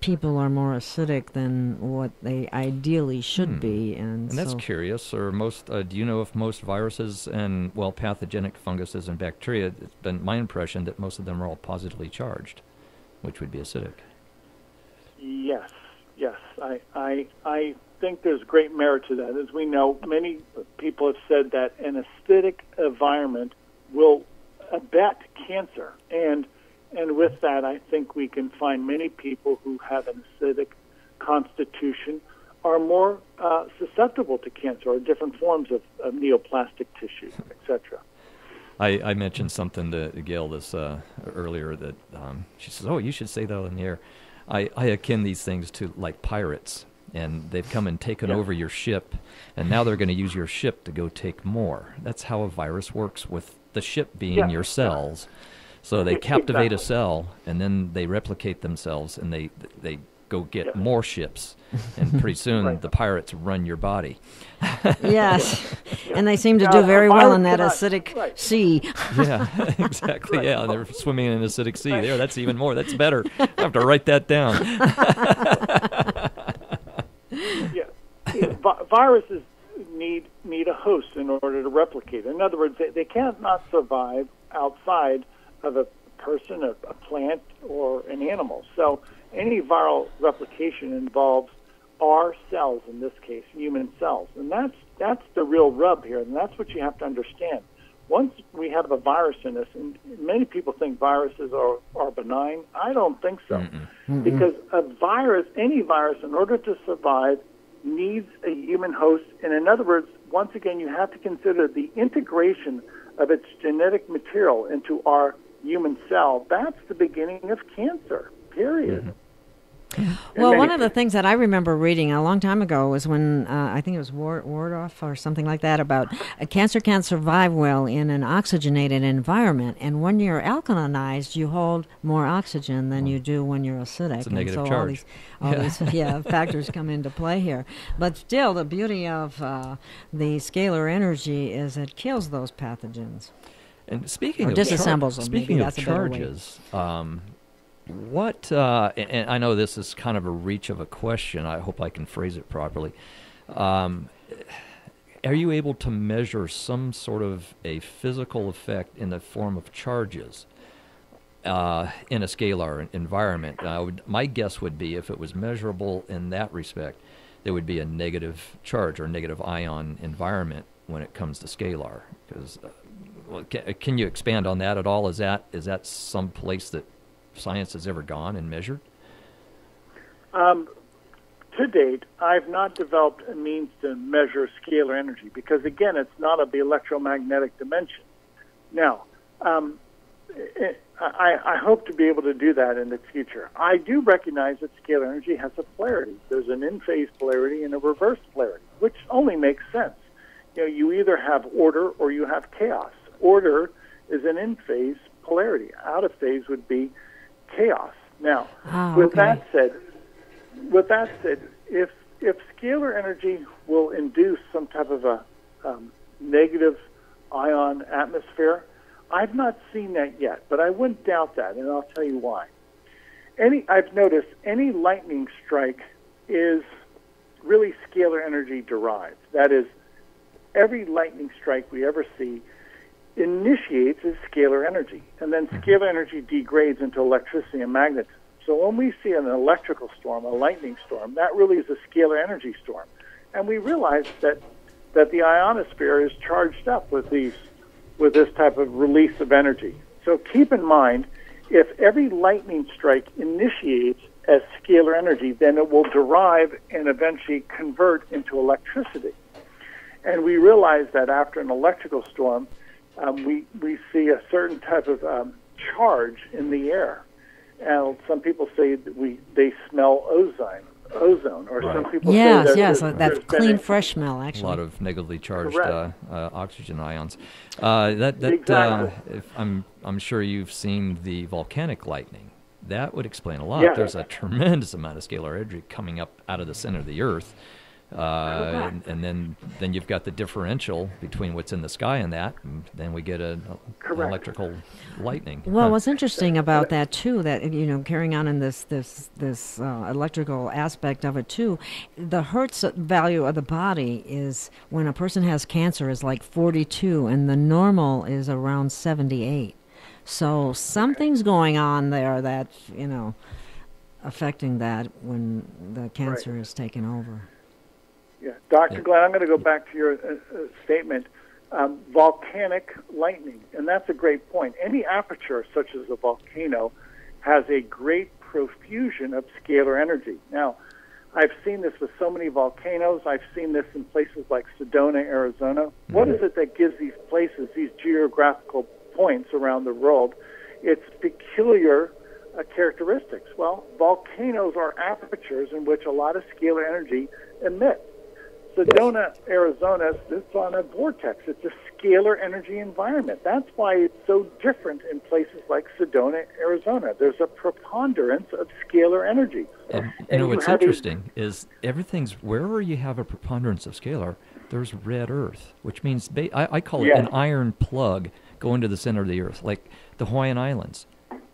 people are more acidic than what they ideally should be. And that's curious. Or do you know if most viruses and, pathogenic funguses and bacteria, it's been my impression that most of them are all positively charged, which would be acidic. Yes. I think there's great merit to that. As we know, many people have said that an acidic environment will abet cancer. And with that, I think we can find many people who have an acidic constitution are more susceptible to cancer or different forms of neoplastic tissue, etc. I mentioned something to Gail this earlier that she says, "Oh, you should say that on the air." I akin these things to like pirates, and they've come and taken over your ship, and now they're going to use your ship to go take more. That's how a virus works, with the ship being your cells. So they captivate a cell, and then they replicate themselves, and they go get more ships, and pretty soon the pirates run your body. Yes, and they seem to do very well in that acidic sea. Yeah, exactly. Yeah, they're swimming in an acidic sea. There, that's even more. That's better. I have to write that down. Viruses need a host in order to replicate. In other words, they can't not survive outside of a person, a plant, or an animal. So any viral replication involves our cells, in this case, human cells. And that's the real rub here, and that's what you have to understand. Once we have a virus in us, and many people think viruses are benign, I don't think so. Because a virus, any virus, in order to survive, needs a human host. And in other words, once again, you have to consider the integration of its genetic material into our human cell. That's the beginning of cancer, period. Well, one of the things that I remember reading a long time ago was when, I think it was Wardoff or something like that, about a cancer can't survive well in an oxygenated environment. And when you're alkalinized, you hold more oxygen than you do when you're acidic. It's a negative and so charge. All these factors come into play here. But still, the beauty of the scalar energy is it kills those pathogens. And speaking of disassembles them. Speaking Maybe of that's a better way. charges, what, and I know this is kind of a reach of a question. I hope I can phrase it properly. Are you able to measure some sort of a physical effect in the form of charges in a scalar environment? My guess would be if it was measurable in that respect, there would be a negative charge or negative ion environment when it comes to scalar. Because, can you expand on that at all? Is that some place that science has ever gone and measured? To date, I've not developed a means to measure scalar energy because, again, it's not of the electromagnetic dimension. Now, I hope to be able to do that in the future. I do recognize that scalar energy has a polarity. There's an in-phase polarity and a reverse polarity, which only makes sense. You either have order or you have chaos. Order is an in-phase polarity. Out of phase would be chaos. Now, with that said, if scalar energy will induce some type of a negative ion atmosphere, I've not seen that yet, but I wouldn't doubt that, and I'll tell you why. I've noticed any lightning strike is really scalar energy derived. That is, every lightning strike we ever see initiates as scalar energy, and then scalar energy degrades into electricity and magnetism. So when we see an electrical storm, a lightning storm, that really is a scalar energy storm. And we realize that the ionosphere is charged up with this type of release of energy. So keep in mind, if every lightning strike initiates as scalar energy, then it will derive and eventually convert into electricity. And we realize that after an electrical storm, we see a certain type of charge in the air. And some people say that they smell ozone, or some people say that's clean, fresh smell, actually. A lot of negatively charged oxygen ions. Exactly. I'm sure you've seen the volcanic lightning. That would explain a lot. Yeah. There's a tremendous amount of scalar energy coming up out of the center of the Earth. And then you've got the differential between what's in the sky and that, and then we get an electrical lightning. Well, what's interesting about that too, that carrying on in this electrical aspect of it too, the Hertz value of the body is when a person has cancer is like 42, and the normal is around 78. So something's going on there that's affecting that when the cancer is taken over. Yeah, Dr. Glenn, I'm going to go back to your statement, volcanic lightning, and that's a great point. Any aperture, such as a volcano, has a great profusion of scalar energy. Now, I've seen this with so many volcanoes. I've seen this in places like Sedona, Arizona. Mm-hmm. What is it that gives these places, these geographical points around the world, its peculiar characteristics? Well, volcanoes are apertures in which a lot of scalar energy emits. Sedona, Arizona, it's on a vortex. It's a scalar energy environment. That's why it's so different in places like Sedona, Arizona. There's a preponderance of scalar energy. And you know what's interesting is wherever you have a preponderance of scalar, there's red Earth, which means I call it an iron plug going to the center of the Earth, like the Hawaiian Islands.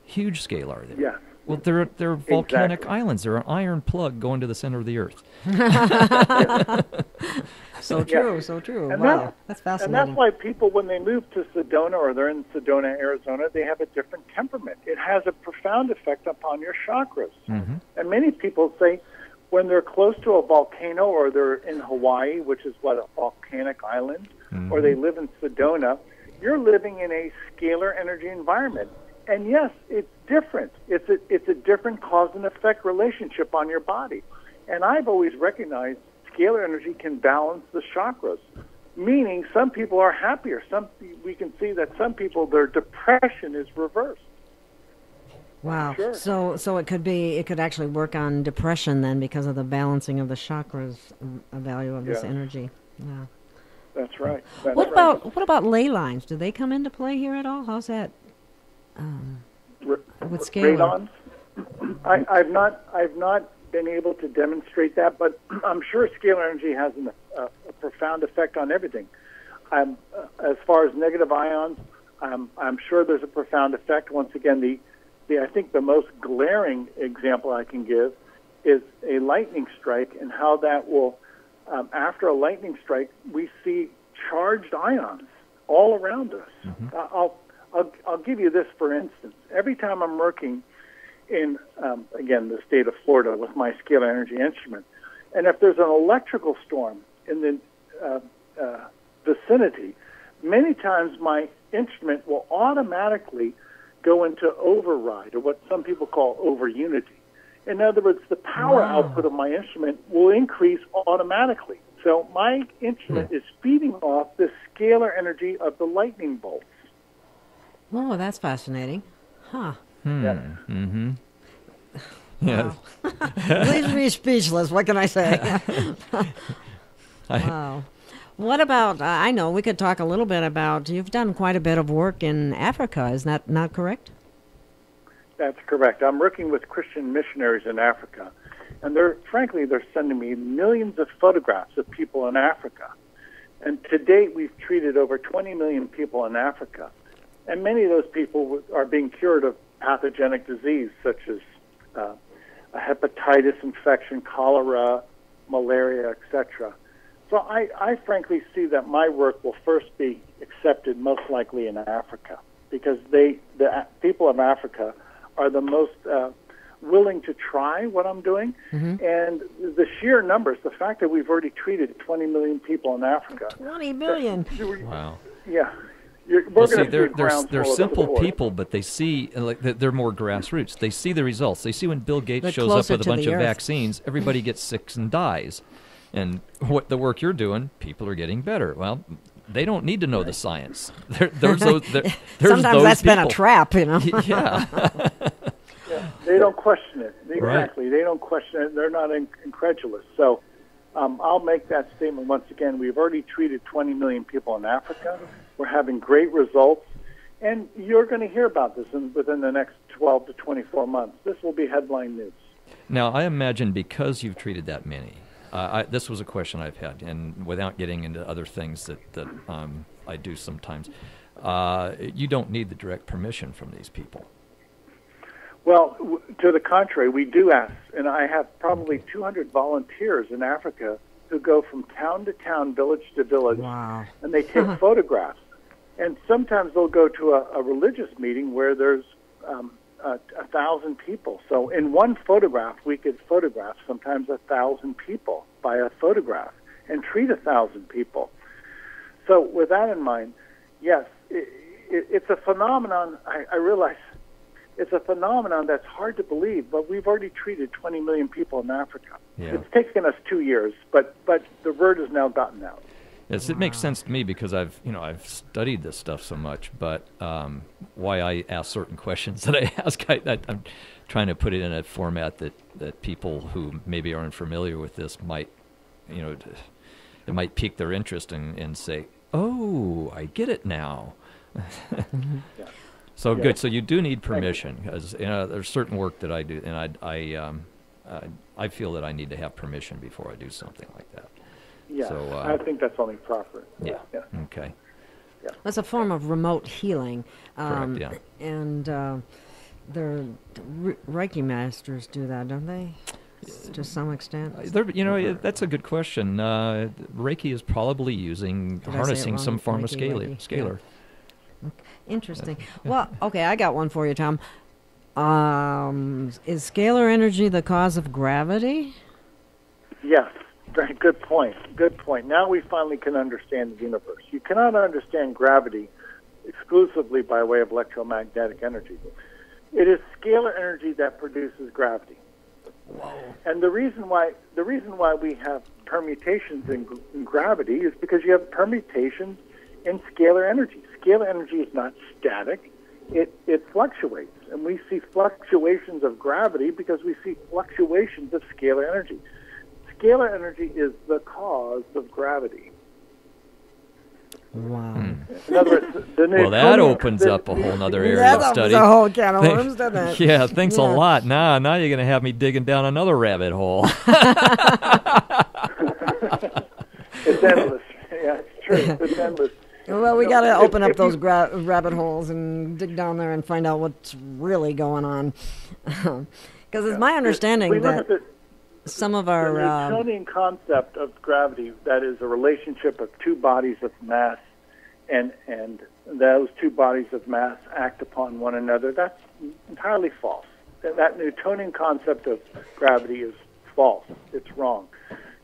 Huge scalar there. Yeah. Well, they're volcanic islands. They're an iron plug going to the center of the Earth. So true, so true. And wow, that's fascinating. And that's why people, when they move to Sedona or they're in Sedona, Arizona, they have a different temperament. It has a profound effect upon your chakras. Mm-hmm. And many people say when they're close to a volcano or they're in Hawaii, which is a volcanic island, or they live in Sedona, you're living in a scalar energy environment. And yes, it's different. It's a different cause and effect relationship on your body. And I've always recognized scalar energy can balance the chakras, meaning some people are happier. We can see that some people, their depression is reversed. Wow. Sure. So it could actually work on depression then because of the balancing of the chakras, value of this energy. Yeah. That's right. What about ley lines? Do they come into play here at all? How's that? With scalar. Radons? I've not been able to demonstrate that, but I'm sure scalar energy has a profound effect on everything. As far as negative ions, I'm sure there's a profound effect. Once again, I think the most glaring example I can give is a lightning strike and how that will, after a lightning strike, we see charged ions all around us. Mm-hmm. I'll give you this for instance. Every time I'm working in, again, the state of Florida with my scalar energy instrument, and if there's an electrical storm in the vicinity, many times my instrument will automatically go into override, or what some people call over unity. In other words, the power output of my instrument will increase automatically. So my instrument is feeding off the scalar energy of the lightning bolts. Oh, that's fascinating. Huh. Yeah. Mm-hmm. Yeah. Leaves me speechless. What can I say? Wow. What about, I know we could talk a little bit about, you've done quite a bit of work in Africa. Is that not correct? That's correct. I'm working with Christian missionaries in Africa. And they're sending me millions of photographs of people in Africa. And to date, we've treated over 20 million people in Africa. And many of those people are being cured of pathogenic disease, such as a hepatitis infection, cholera, malaria, etc. So I frankly see that my work will first be accepted most likely in Africa, because the people of Africa are the most willing to try what I'm doing. Mm-hmm. And the sheer numbers, the fact that we've already treated 20 million people in Africa. 20 million? Wow. Yeah. They're simple people, but they see, like, they're more grassroots. They see the results. They see when Bill Gates shows up with a bunch of vaccines, everybody gets sick and dies. And what the work you're doing, people are getting better. Well, they don't need to know the science. There's Sometimes those that's people. Been a trap, you know. Yeah. They don't question it. Right. Exactly. They don't question it. They're not incredulous. So I'll make that statement once again. We've already treated 20 million people in Africa. We're having great results. And you're going to hear about this within the next 12 to 24 months. This will be headline news. Now, I imagine because you've treated that many, this was a question I've had, and without getting into other things that I do sometimes, you don't need the direct permission from these people. Well, to the contrary, we do ask, and I have probably 200 volunteers in Africa who go from town to town, village to village, wow. and they take photographs. And sometimes they'll go to a religious meeting where there's 1,000 people. So in one photograph, we could photograph sometimes 1,000 people by a photograph and treat 1,000 people. So with that in mind, yes, it's a phenomenon. I realize it's a phenomenon that's hard to believe, but we've already treated 20 million people in Africa. Yeah. It's taken us 2 years, but the word has now gotten out. Yes, it makes sense to me because I've studied this stuff so much. But why I ask certain questions that I ask, I'm trying to put it in a format that people who maybe aren't familiar with this might, it might pique their interest and say, "Oh, I get it now." Yeah. So good. So you do need permission, because there's certain work that I do, and I feel that I need to have permission before I do something like that. Yeah, So, I think that's only proper. Yeah. Okay. That's a form of remote healing. Correct. Yeah. And the Reiki masters do that, don't they? To some extent. That's a good question. Reiki is probably harnessing some form of scalar. Yeah. Interesting. Well, okay, I got one for you, Tom. Is scalar energy the cause of gravity? Yes. Very good point. Good point. Now we finally can understand the universe. You cannot understand gravity exclusively by way of electromagnetic energy. It is scalar energy that produces gravity. Whoa. And the reason why we have permutations in gravity is because you have permutations in scalar energy. Scalar energy is not static. It fluctuates. And we see fluctuations of gravity because we see fluctuations of scalar energy. Scalar energy is the cause of gravity. Wow. In other words, well, that opens up a whole other area of study. That's a whole can of worms, doesn't it? Yeah, thanks a lot. Now you're going to have me digging down another rabbit hole. It's endless. Yeah, it's true. It's endless. Well, we got to open up those rabbit holes and dig down there and find out what's really going on. Because it's my understanding that some of our... The Newtonian concept of gravity, that is a relationship of two bodies of mass, and those two bodies of mass act upon one another, that's entirely false. That Newtonian concept of gravity is false. It's wrong.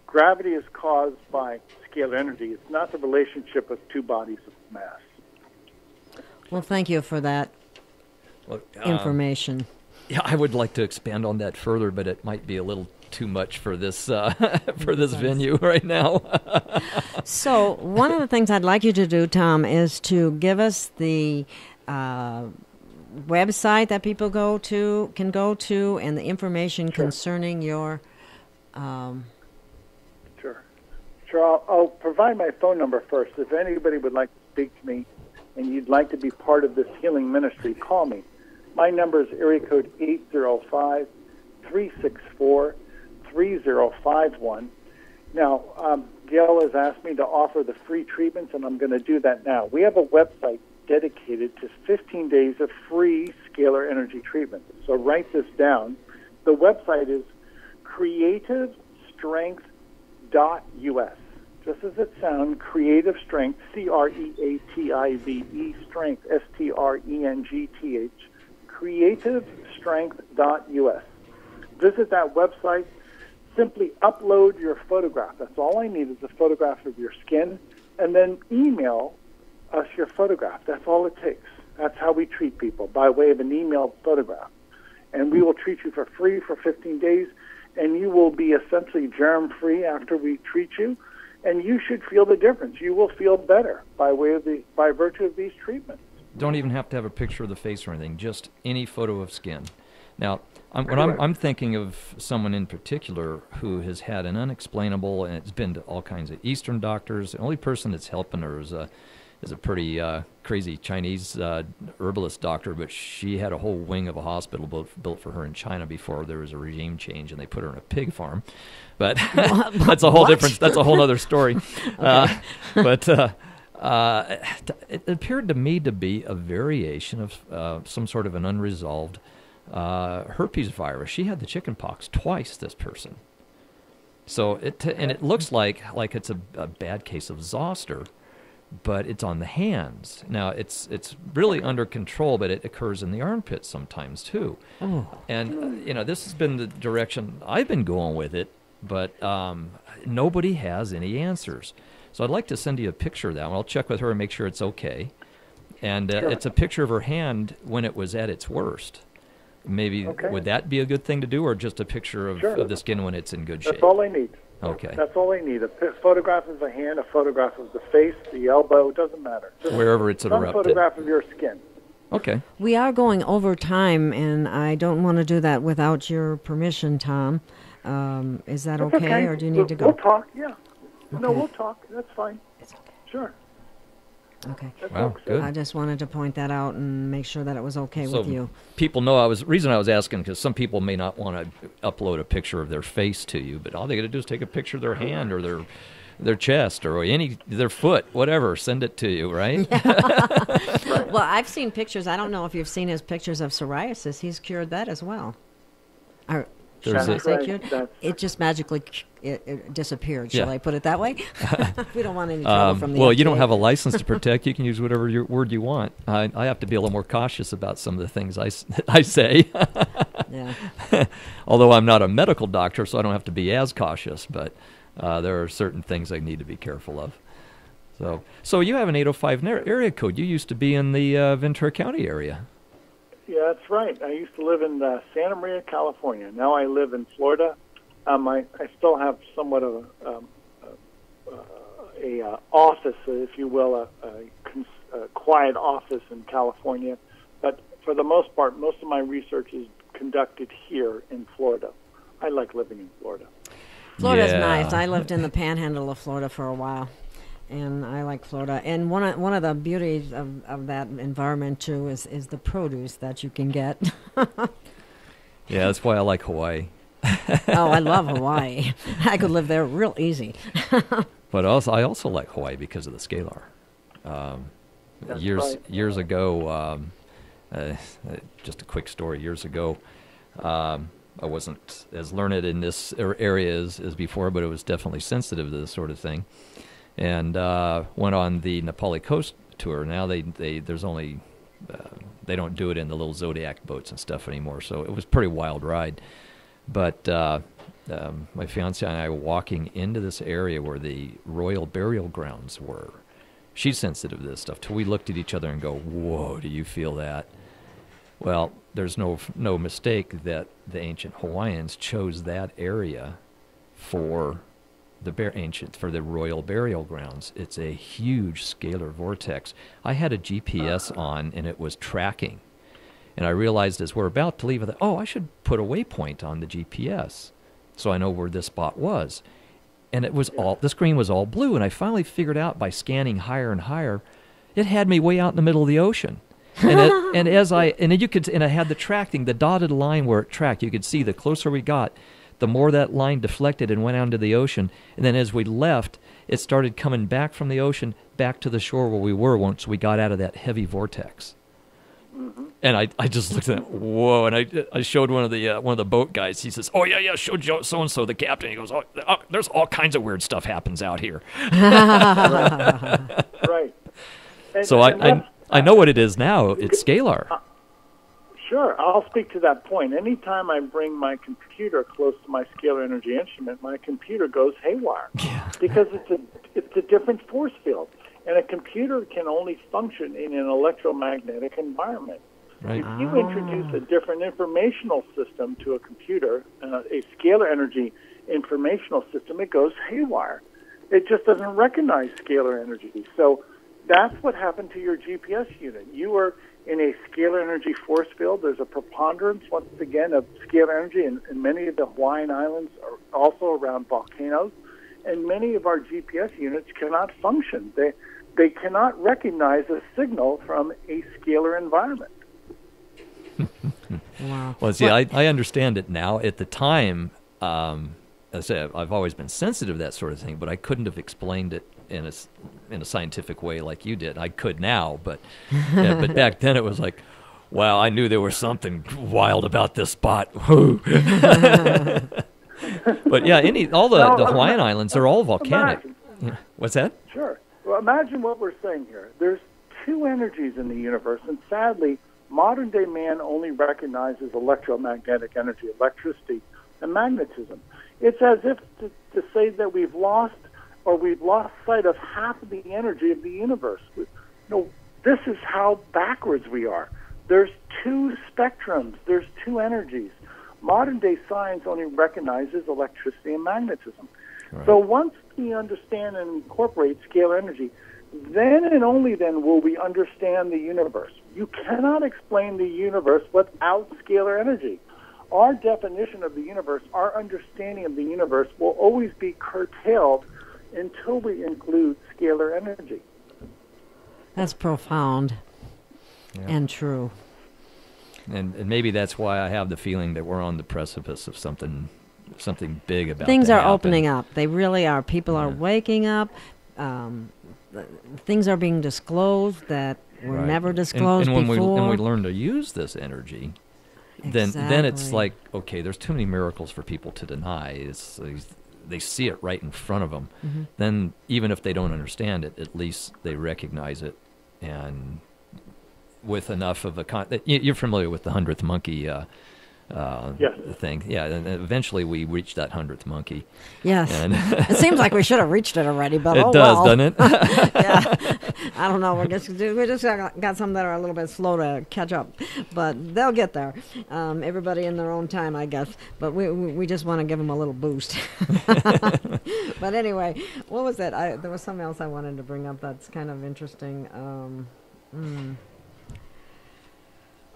Gravity is caused by scalar energy. It's not the relationship of two bodies of mass. Well, thank you for that information. Yeah, I would like to expand on that further, but it might be a little too much for this venue right now. So one of the things I'd like you to do, Tom, is to give us the website that people can go to, and the information concerning your... Sure. I'll provide my phone number first. If anybody would like to speak to me and you'd like to be part of this healing ministry, call me. My number is area code 805-364-3051. Now, Gail has asked me to offer the free treatments, and I'm going to do that now. We have a website dedicated to 15 days of free scalar energy treatment. So write this down. The website is creativestrength.us. Just as it sounds, Creative Strength, CREATIVE, Strength, STRENGTH, creativestrength.us. Visit that website. Simply upload your photograph. That's all I need is a photograph of your skin, and then email us your photograph. That's all it takes. That's how we treat people, by way of an emailed photograph. And we will treat you for free for 15 days, and you will be essentially germ-free after we treat you, and you should feel the difference. You will feel better by virtue of these treatments. Don't even have to have a picture of the face or anything, just any photo of skin. Now, I'm thinking of someone in particular who has had an unexplainable, and it's been to all kinds of Eastern doctors. The only person that's helping her is a pretty crazy Chinese herbalist doctor, but she had a whole wing of a hospital built for her in China before there was a regime change, and they put her in a pig farm. But that's a whole different. That's a whole other story. But it appeared to me to be a variation of some sort of an unresolved herpes virus. She had the chicken pox twice, this person. So it looks like it's a bad case of zoster, but it's on the hands. Now it's really under control, but it occurs in the armpits sometimes too. Oh. And this has been the direction I've been going with it, but nobody has any answers. So I'd like to send you a picture of that one. I'll check with her and make sure it's okay. And it's a picture of her hand when it was at its worst. Maybe would that be a good thing to do, or just a picture of the skin when it's in good shape? That's all I need. Okay. That's all I need. A photograph of the hand, a photograph of the face, the elbow, doesn't matter. Just wherever it's erupted. Some photograph of your skin. Okay. We are going over time, and I don't want to do that without your permission, Tom. Is that okay, or do you need to go? We'll talk, yeah. No, we'll talk. That's fine. It's okay. Sure. Okay. Wow, good. I just wanted to point that out and make sure that it was okay with you. People know reason I was asking, because some people may not want to upload a picture of their face to you, but all they got to do is take a picture of their hand or their chest or their foot, whatever, send it to you, right? Well, I've seen pictures. I don't know if you've seen his pictures of psoriasis. He's cured that as well. Or, shall I say cured? It just magically it disappeared. Shall I put it that way? We don't want any trouble from the FDA. You don't have a license to protect. You can use whatever word you want. I have to be a little more cautious about some of the things I say. Yeah. Although I'm not a medical doctor, so I don't have to be as cautious, but there are certain things I need to be careful of. So you have an 805 area code. You used to be in the Ventura County area. Yeah, that's right. I used to live in Santa Maria, California. Now I live in Florida. I still have somewhat of a office, if you will, a quiet office in California. But for the most part, most of my research is conducted here in Florida. I like living in Florida. Florida's nice. I lived in the panhandle of Florida for a while, and I like Florida. And one of the beauties of that environment, too, is the produce that you can get. Yeah, that's why I like Hawaii. Oh, I love Hawaii. I could live there real easy. But I also like Hawaii because of the Scalar. Years ago, just a quick story. Years ago, I wasn't as learned in this area as before, but it was definitely sensitive to this sort of thing. And went on the Nepali Coast tour. Now there's only they don't do it in the little Zodiac boats and stuff anymore. So it was a pretty wild ride. But my fiance and I were walking into this area where the royal burial grounds were. She's sensitive to this stuff. Till we looked at each other and go, "Whoa, do you feel that?" Well, there's no mistake that the ancient Hawaiians chose that area for the royal burial grounds. It's a huge scalar vortex. I had a GPS on, and it was tracking. And I realized as we're about to leave, I should put a waypoint on the GPS so I know where this spot was. And the screen was all blue, and I finally figured out by scanning higher and higher, it had me way out in the middle of the ocean. And I had the tracking, the dotted line where it tracked. You could see the closer we got, the more that line deflected and went out into the ocean. And then as we left, it started coming back from the ocean back to the shore where we were once we got out of that heavy vortex. Mm-hmm. And I just looked at it, whoa, and I showed one of the boat guys. He says, "Oh yeah, show Joe so-and-so, the captain." He goes, "Oh, there's all kinds of weird stuff happens out here." Right. So I know what it is now. It's Scalar. Sure, I'll speak to that point. Anytime I bring my computer close to my scalar energy instrument, my computer goes haywire because it's a different force field. And a computer can only function in an electromagnetic environment. Right. If you introduce a different informational system to a computer, a scalar energy informational system, it goes haywire. It just doesn't recognize scalar energy. So that's what happened to your GPS unit. You were in a scalar energy force field. There's a preponderance, once again, of scalar energy in many of the Hawaiian Islands, are also around volcanoes. And many of our GPS units cannot function. They cannot recognize a signal from a scalar environment. Wow. Well, see, I understand it now. At the time, as I say, I've always been sensitive to that sort of thing, but I couldn't have explained it in a scientific way like you did. I could now, but back then it was like, wow, I knew there was something wild about this spot. But yeah, all the Hawaiian Islands are all volcanic. What's that? Sure. Well, imagine what we're saying here. There's two energies in the universe, and sadly, modern-day man only recognizes electromagnetic energy, electricity, and magnetism. It's as if to say that we've lost sight of half of the energy of the universe. This is how backwards we are. There's two spectrums. There's two energies. Modern-day science only recognizes electricity and magnetism. Right. So once we understand and incorporate scalar energy, then and only then will we understand the universe. You cannot explain the universe without scalar energy. Our definition of the universe, our understanding of the universe will always be curtailed until we include scalar energy. That's profound and true. And maybe that's why I have the feeling that we're on the precipice of something big about things to are happen. opening up. They really are. People are waking up. Things are being disclosed that were never disclosed and when before. we learn to use this energy, then it's like, okay, there's too many miracles for people to deny. They see it right in front of them. Mm-hmm. Then even if they don't understand it, at least they recognize it. And with enough of you're familiar with the 100th monkey thing. Yeah, and eventually we reached that 100th monkey. Yes. And it seems like we should have reached it already, but it does, doesn't it? Yeah. I don't know. We just got some that are a little bit slow to catch up, but they'll get there. Everybody in their own time, I guess. But we just want to give them a little boost. But anyway, what was that? There was something else I wanted to bring up that's kind of interesting.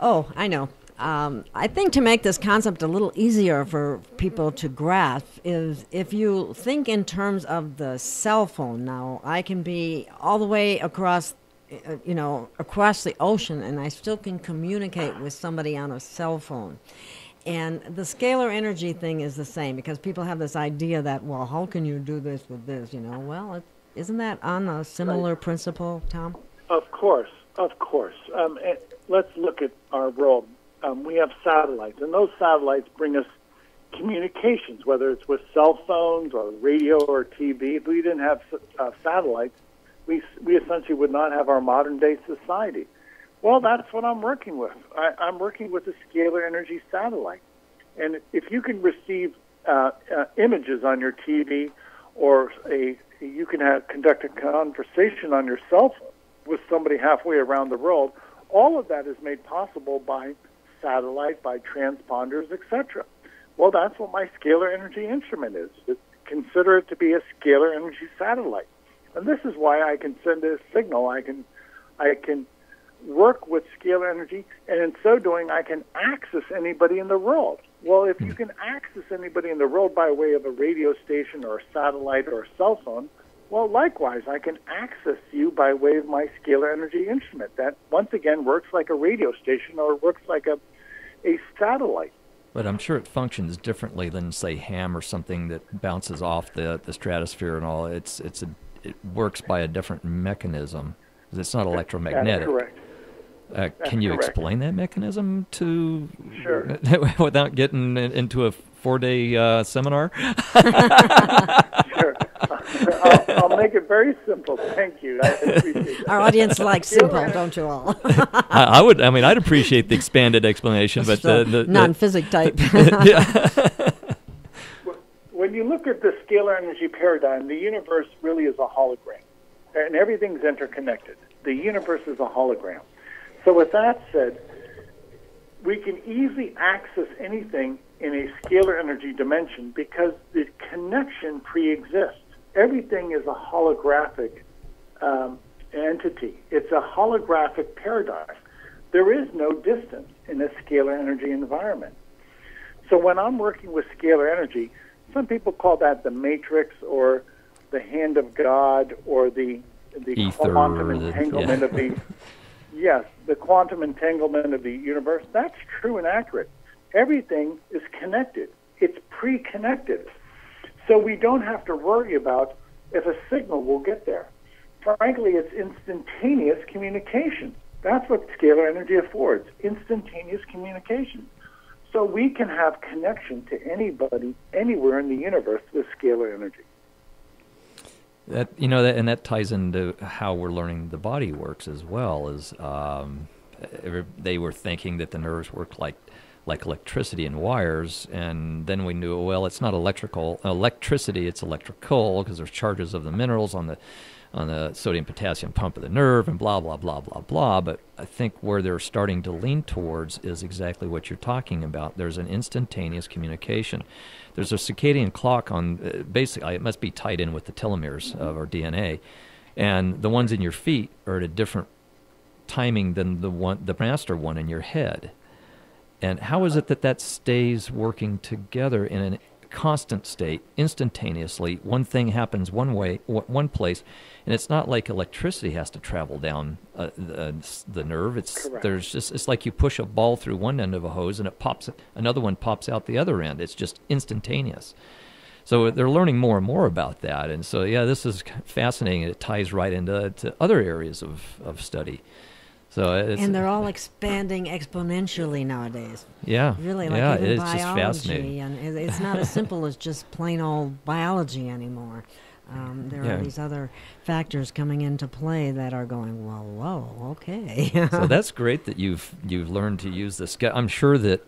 Oh, I know. I think to make this concept a little easier for people to grasp is if you think in terms of the cell phone. Now, I can be all the way across the ocean, and I still can communicate with somebody on a cell phone. And the scalar energy thing is the same, because people have this idea that, well, how can you do this with this? Well, isn't that on a similar principle, Tom? Of course. Let's look at our world. We have satellites, and those satellites bring us communications, whether it's with cell phones or radio or TV. If we didn't have satellites, we essentially would not have our modern-day society. Well, that's what I'm working with. I'm working with a scalar energy satellite. And if you can receive images on your TV, or you can conduct a conversation on your cell phone with somebody halfway around the world, all of that is made possible by satellite, by transponders, etc. Well, that's what my scalar energy instrument is. Consider it to be a scalar energy satellite. And this is why I can send a signal. I can work with scalar energy, and in so doing, I can access anybody in the world. Well, if you can access anybody in the world by way of a radio station or a satellite or a cell phone, well, likewise, I can access you by way of my scalar energy instrument. That, once again, works like a radio station or works like a satellite. But I'm sure it functions differently than, say, ham or something that bounces off the stratosphere and all. It works by a different mechanism. It's not electromagnetic. That's correct. Can you correct. explain that mechanism to Sure. without getting into a 4-day seminar? Sure. I'll make it very simple. Thank you. I appreciate that. Our audience likes simple, don't you all? I'd appreciate the expanded explanation, but the non-physic type. When you look at the scalar energy paradigm, the universe really is a hologram, and everything's interconnected. The universe is a hologram. So with that said, we can easily access anything in a scalar energy dimension because the connection pre-exists. Everything is a holographic entity. It's a holographic paradigm. There is no distance in a scalar energy environment. So when I'm working with scalar energy, some people call that the matrix or the hand of God or the ether, quantum entanglement of the... Yes, the quantum entanglement of the universe. That's true and accurate. Everything is connected. It's pre-connected. So we don't have to worry about if a signal will get there. Frankly, it's instantaneous communication. That's what scalar energy affords, instantaneous communication. So we can have connection to anybody, anywhere in the universe with scalar energy. That ties into how we're learning the body works as well. They were thinking that the nerves worked like electricity and wires, and then we knew, well, it's not electricity, it's electrical, because there's charges of the minerals on the sodium potassium pump of the nerve, and blah blah blah blah blah. But I think where they're starting to lean towards is exactly what you're talking about. There's an instantaneous communication. There's a circadian clock on, basically, it must be tied in with the telomeres of our DNA, and the ones in your feet are at a different timing than the master one in your head. And how is it that stays working together in a constant state, instantaneously. One thing happens one way, one place, and it's not like electricity has to travel down the nerve. It's like you push a ball through one end of a hose and another one pops out the other end. It's just instantaneous. So they're learning more and more about that, and so this is fascinating. It ties right into other areas of study. And they're all expanding exponentially nowadays. Yeah, really, like even it's biology, just fascinating. And it's not as simple as just plain old biology anymore. There are these other factors coming into play that are going, well, whoa, okay. So that's great that you've learned to use this. I'm sure that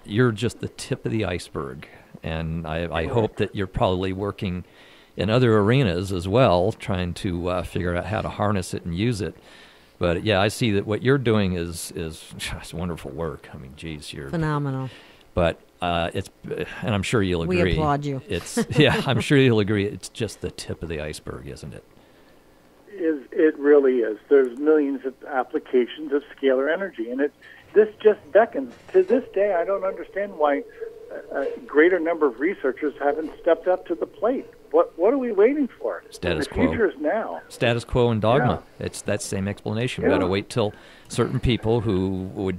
you're just the tip of the iceberg, and I hope that you're probably working in other arenas as well, trying to figure out how to harness it and use it. But I see that what you're doing is just wonderful work. I mean, geez, you're phenomenal. But and I'm sure you'll agree. We applaud you. I'm sure you'll agree. It's just the tip of the iceberg, isn't it? It really is. There's millions of applications of scalar energy, and this just beckons. To this day, I don't understand why a greater number of researchers haven't stepped up to the plate. What are we waiting for? Status the quo. The future is now. Status quo and dogma. Yeah. It's that same explanation. We've got to wait till certain people who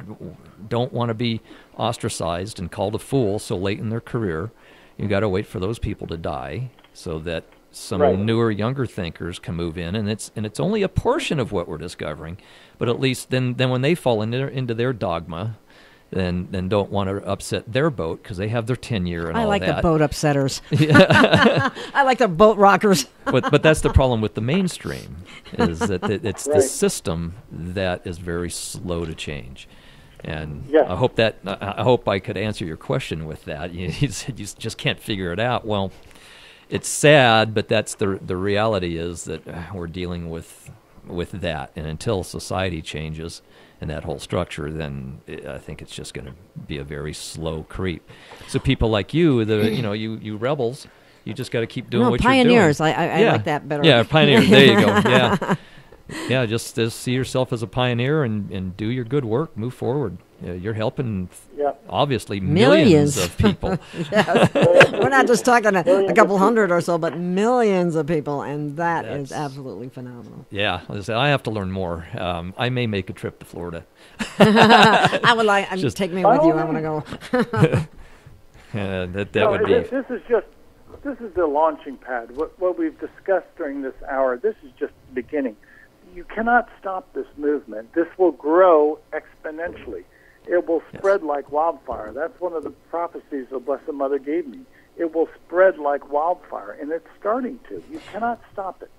don't want to be ostracized and called a fool so late in their career, you've got to wait for those people to die so that some newer, younger thinkers can move in, and it's only a portion of what we're discovering, but at least then when they fall into their dogma, then don't want to upset their boat because they have their tenure and all that. I like the boat upsetters. I like the boat rockers. But that's the problem with the mainstream, is that it's the system that is very slow to change. And I hope I could answer your question with that. You said you just can't figure it out. Well, it's sad, but that's the reality is that we're dealing with that, and until society changes and that whole structure, then I think it's just going to be a very slow creep. So people like you, you rebels, you just got to keep doing what pioneers. You're doing. I like that better. Yeah, pioneers. There you go. Yeah, just see yourself as a pioneer and do your good work. Move forward. You're helping, obviously, millions of people. Yes. We're not just talking a couple hundred or so, but millions of people, and that is absolutely phenomenal. Yeah, I have to learn more. I may make a trip to Florida. I would like take me with you. I want to go. That would be. This is the launching pad. What we've discussed during this hour. This is just the beginning. You cannot stop this movement. This will grow exponentially. It will spread like wildfire. That's one of the prophecies the Blessed Mother gave me. It will spread like wildfire, and it's starting to. You cannot stop it.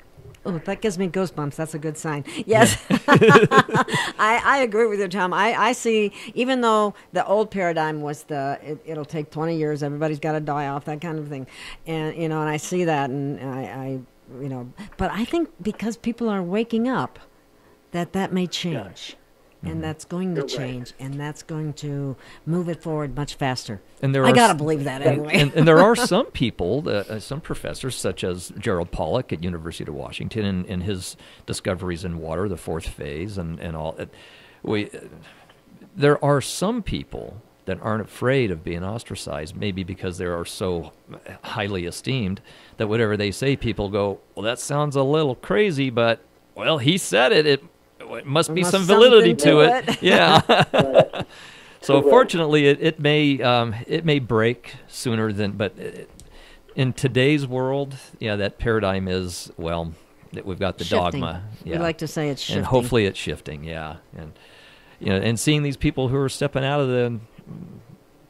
Oh, that gives me goosebumps. That's a good sign. Yes. I agree with you, Tom. I see, even though the old paradigm was it'll take 20 years, everybody's got to die off, that kind of thing. And, and I see that, and I but I think because people are waking up, that may change. And that's going to change, and that's going to move it forward much faster. And I got to believe that anyway. And there are some people, some professors, such as Gerald Pollack at University of Washington and his discoveries in water, the fourth phase, and all. There are some people that aren't afraid of being ostracized, maybe because they are so highly esteemed that whatever they say, people go, well, that sounds a little crazy, but, well, he said it. It must be some validity to it. Yeah. So fortunately, it may break sooner than. But in today's world, that paradigm is we've got the shifting. Dogma. Yeah. We like to say it's shifting, and hopefully it's shifting. Yeah, and and seeing these people who are stepping out of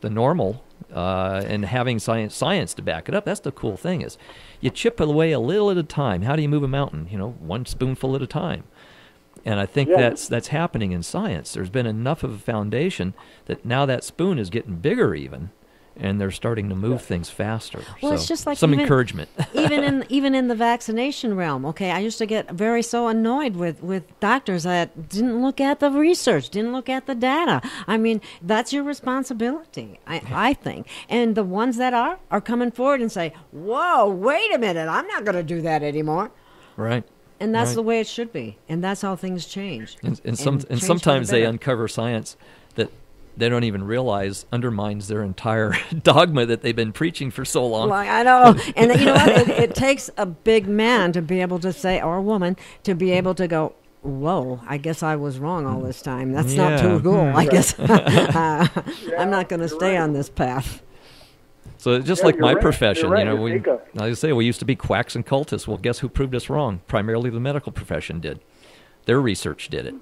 the normal and having science to back it up. That's the cool thing is, you chip away a little at a time. How do you move a mountain? One spoonful at a time. And I think that's happening in science. There's been enough of a foundation that now that spoon is getting bigger even, and they're starting to move things faster. Well, so it's just like some encouragement. even in the vaccination realm, okay, I used to get so annoyed with doctors that didn't look at the research, didn't look at the data. I mean, that's your responsibility, I think. And the ones that are coming forward and say, whoa, wait a minute, I'm not going to do that anymore. Right. And that's the way it should be, and that's how things change. And sometimes they uncover science that they don't even realize undermines their entire dogma that they've been preaching for so long. Well, I know. And you know what? It takes a big man to be able to say, or a woman, to be able to go, whoa, I guess I was wrong all this time. That's not too cool. I guess I'm not going to stay on this path. So just like my profession, right. like I say, we used to be quacks and cultists. Well, guess who proved us wrong? Primarily the medical profession did. Their research did it.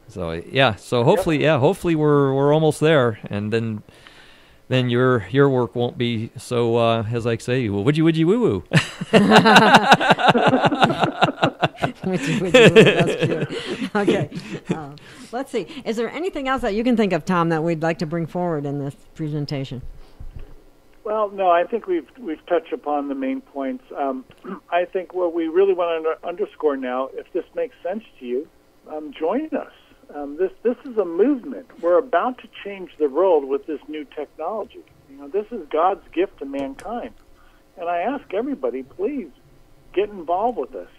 So so hopefully we're almost there, and then your work won't be so as I say, well, would you woo woo. That's cute. Okay, let's see. Is there anything else that you can think of, Tom, that we'd like to bring forward in this presentation? Well, no, I think we've touched upon the main points. I think what we really want to underscore now, if this makes sense to you, join us. This is a movement. We're about to change the world with this new technology. This is God's gift to mankind, and I ask everybody, please get involved with us.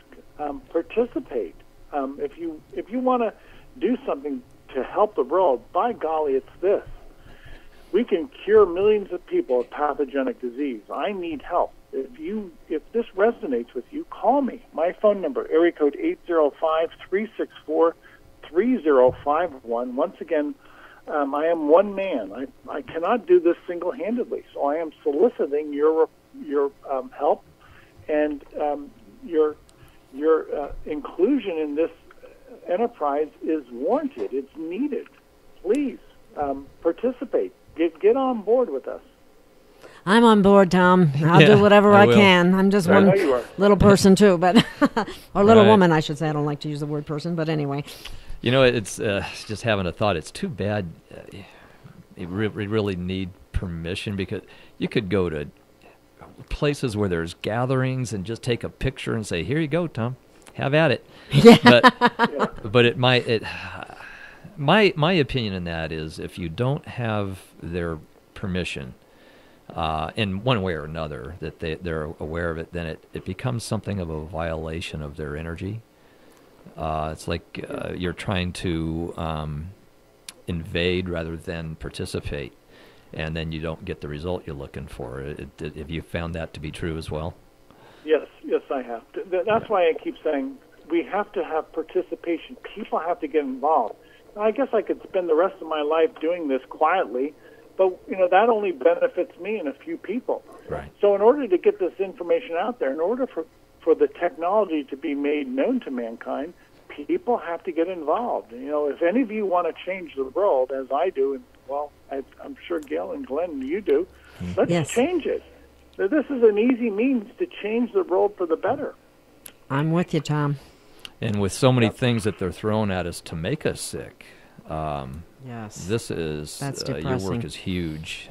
Participate. If you want to do something to help the world, by golly, it's this. We can cure millions of people of pathogenic disease. I need help. If this resonates with you, call me. My phone number, area code 805-364-3051. Once again, I am one man. I cannot do this single-handedly, so I am soliciting your help and your inclusion in this enterprise is warranted. It's needed. Please participate. Get on board with us. I'm on board, Tom. I'll do whatever I can. I'm just one little person too, but or little woman, I should say. I don't like to use the word person, but anyway. It's just having a thought. It's too bad. We really need permission, because you could go to places where there's gatherings and just take a picture and say, "Here you go, Tom. Have at it." But my opinion in that is, if you don't have their permission, in one way or another, that they're aware of it, then it becomes something of a violation of their energy. It's like you're trying to invade rather than participate, and then you don't get the result you're looking for. Have you found that to be true as well? Yes, I have. That's why I keep saying we have to have participation. People have to get involved. I guess I could spend the rest of my life doing this quietly, but that only benefits me and a few people. Right. So in order to get this information out there, in order for the technology to be made known to mankind, people have to get involved. If any of you want to change the world, as I do, and I'm sure Gail and Glenn, you do, let's change it. This is an easy means to change the world for the better. I'm with you, Tom. And with so many things that they're throwing at us to make us sick, this is your work is huge.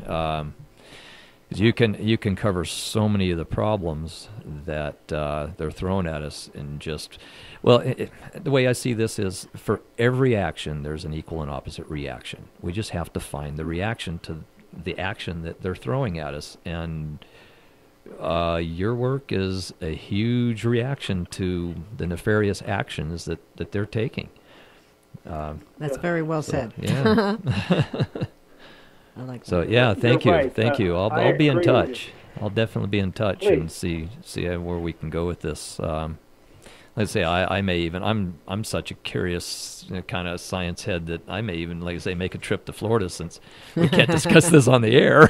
You can cover so many of the problems that they're throwing at us, and just the way I see this is, for every action there's an equal and opposite reaction. We just have to find the reaction to the action that they're throwing at us, and your work is a huge reaction to the nefarious actions that they're taking. That's very well said. Yeah. I like that. So thank you, right. thank you. I'll be in touch. I'll definitely be in touch and see where we can go with this. Let's say I may even, I'm such a curious kind of science head that I may even, like I say, make a trip to Florida, since we can't discuss this on the air.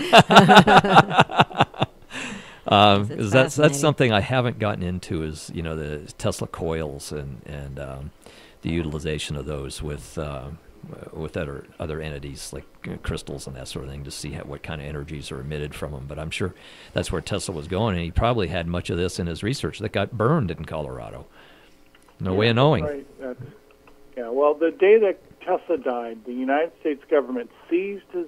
That's something I haven't gotten into, is the Tesla coils and the utilization of those with other entities like crystals and that sort of thing, to see what kind of energies are emitted from them. But I'm sure that's where Tesla was going, and he probably had much of this in his research that got burned in Colorado. No way of knowing. Right. Well, the day that Tesla died, the United States government seized his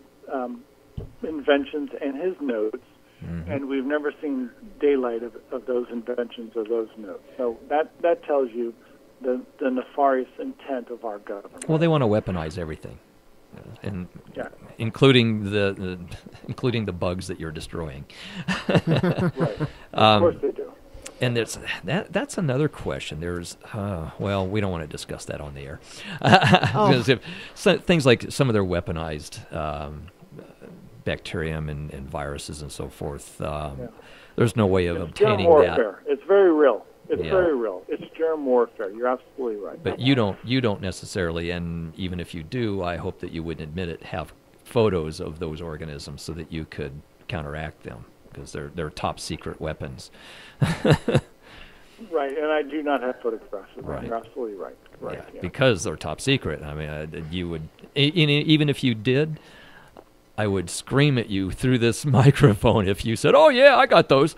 inventions and his notes, and we've never seen daylight of those inventions or those notes. So that tells you the nefarious intent of our government. Well, they want to weaponize everything, and including the bugs that you're destroying. Right. Of course they do. And that's another question. There's, well, we don't want to discuss that on the air. Because things like some of their weaponized bacterium and viruses and so forth, there's no way of obtaining germ that. warfare. It's very real. It's very real. It's germ warfare. You're absolutely right. But you don't necessarily, and even if you do, I hope that you wouldn't admit it, have photos of those organisms so that you could counteract them, because they're top secret weapons. Right, and I do not have photographs of them. Right. You're absolutely right. Right. Yeah, because they're top secret. I mean, you would, even if you did, I would scream at you through this microphone if you said, "Oh yeah, I got those."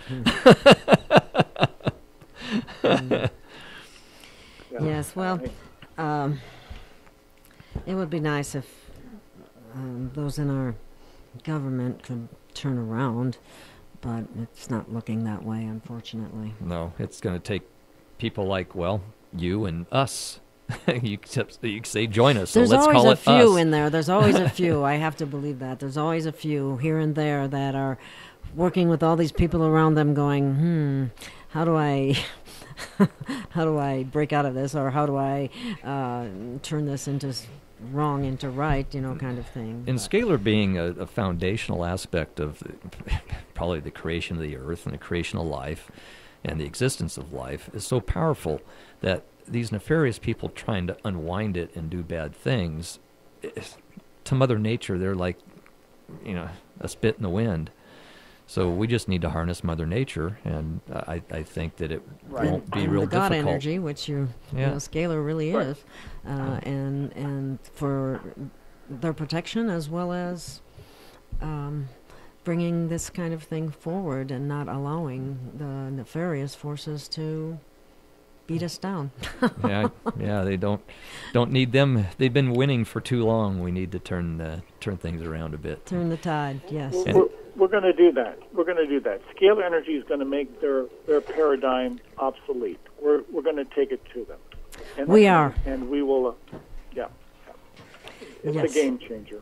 Yes, well, it would be nice if those in our government could turn around, but it's not looking that way, unfortunately. No, it's going to take people like, well, you and us. You can say join us, so let's call it us. There's always a few in there. There's always a few. I have to believe that. There's always a few here and there that are working with all these people around them going, how do I break out of this, or how do I turn this into wrong into right, kind of thing. And scalar being a foundational aspect of probably the creation of the earth and the creation of life and the existence of life is so powerful that these nefarious people trying to unwind it and do bad things, to Mother Nature, they're like, a spit in the wind. So we just need to harness Mother Nature, and I think that it won't be real difficult. God energy, which scalar really is, and for their protection as well as bringing this kind of thing forward and not allowing the nefarious forces to beat us down. yeah, they don't need them. They've been winning for too long. We need to turn things around a bit. Turn the tide, yes. We're going to do that. Scalar energy is going to make their paradigm obsolete. We're going to take it to them. And we are. And we will, It's a game changer.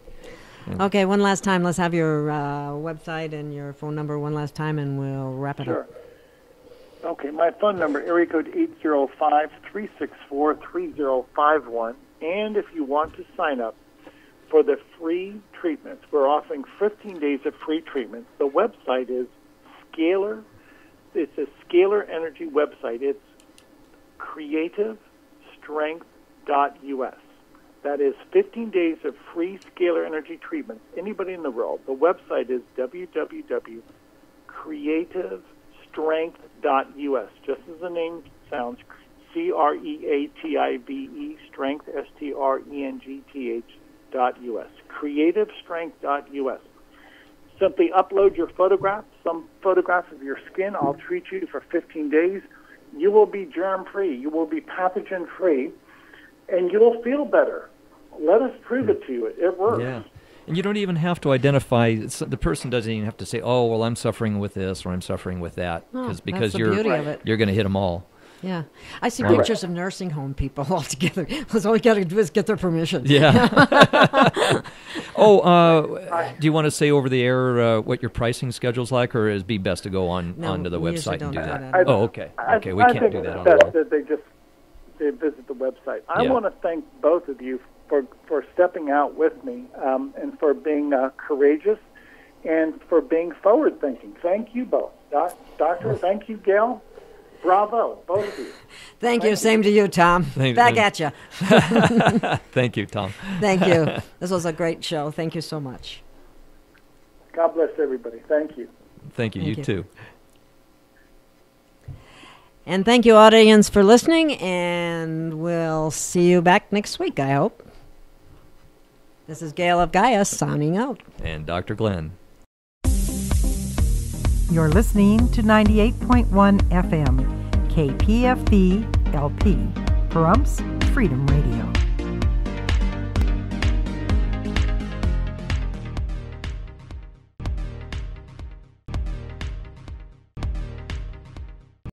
Okay, one last time. Let's have your website and your phone number one last time, and we'll wrap it up. Okay, my phone number, area code 805-364-3051. And if you want to sign up for the free treatments, we're offering 15 days of free treatments. The website is Scalar. It's a Scalar Energy website. It's creativestrength.us. That is 15 days of free scalar energy treatments. Anybody in the world. The website is www.creativestrength.us. Just as the name sounds, CREATIVE, strength, STRENGTH.us. Creativestrength.us. Simply upload your photograph, some photograph of your skin. I'll treat you for 15 days. You will be germ-free. You will be pathogen-free. And you'll feel better. Let us prove it to you. It works. Yeah. And you don't even have to identify. The person doesn't even have to say, "Oh, well, I'm suffering with this or I'm suffering with that," because you're going to hit them all. Yeah, I see pictures of nursing home people all together. All you got to do is get their permission. Yeah. Do you want to say over the air what your pricing schedule's like, or is it be best to go onto the website and do that? Okay. We can't do that on the air. That they visit the website. I want to thank both of you for stepping out with me and for being courageous and for being forward-thinking. Thank you both. Doctor, thank you, Gail. Bravo, both of you. Thank you. Same to you, Tom. Back at you. Thank you, Tom. Thank you. This was a great show. Thank you so much. God bless everybody. Thank you. Thank you. You too. And thank you, audience, for listening, and we'll see you back next week, I hope. This is Gail of Gaia signing out. And Dr. Glenn. You're listening to 98.1 FM, KPFB LP, Pahrumps Freedom Radio.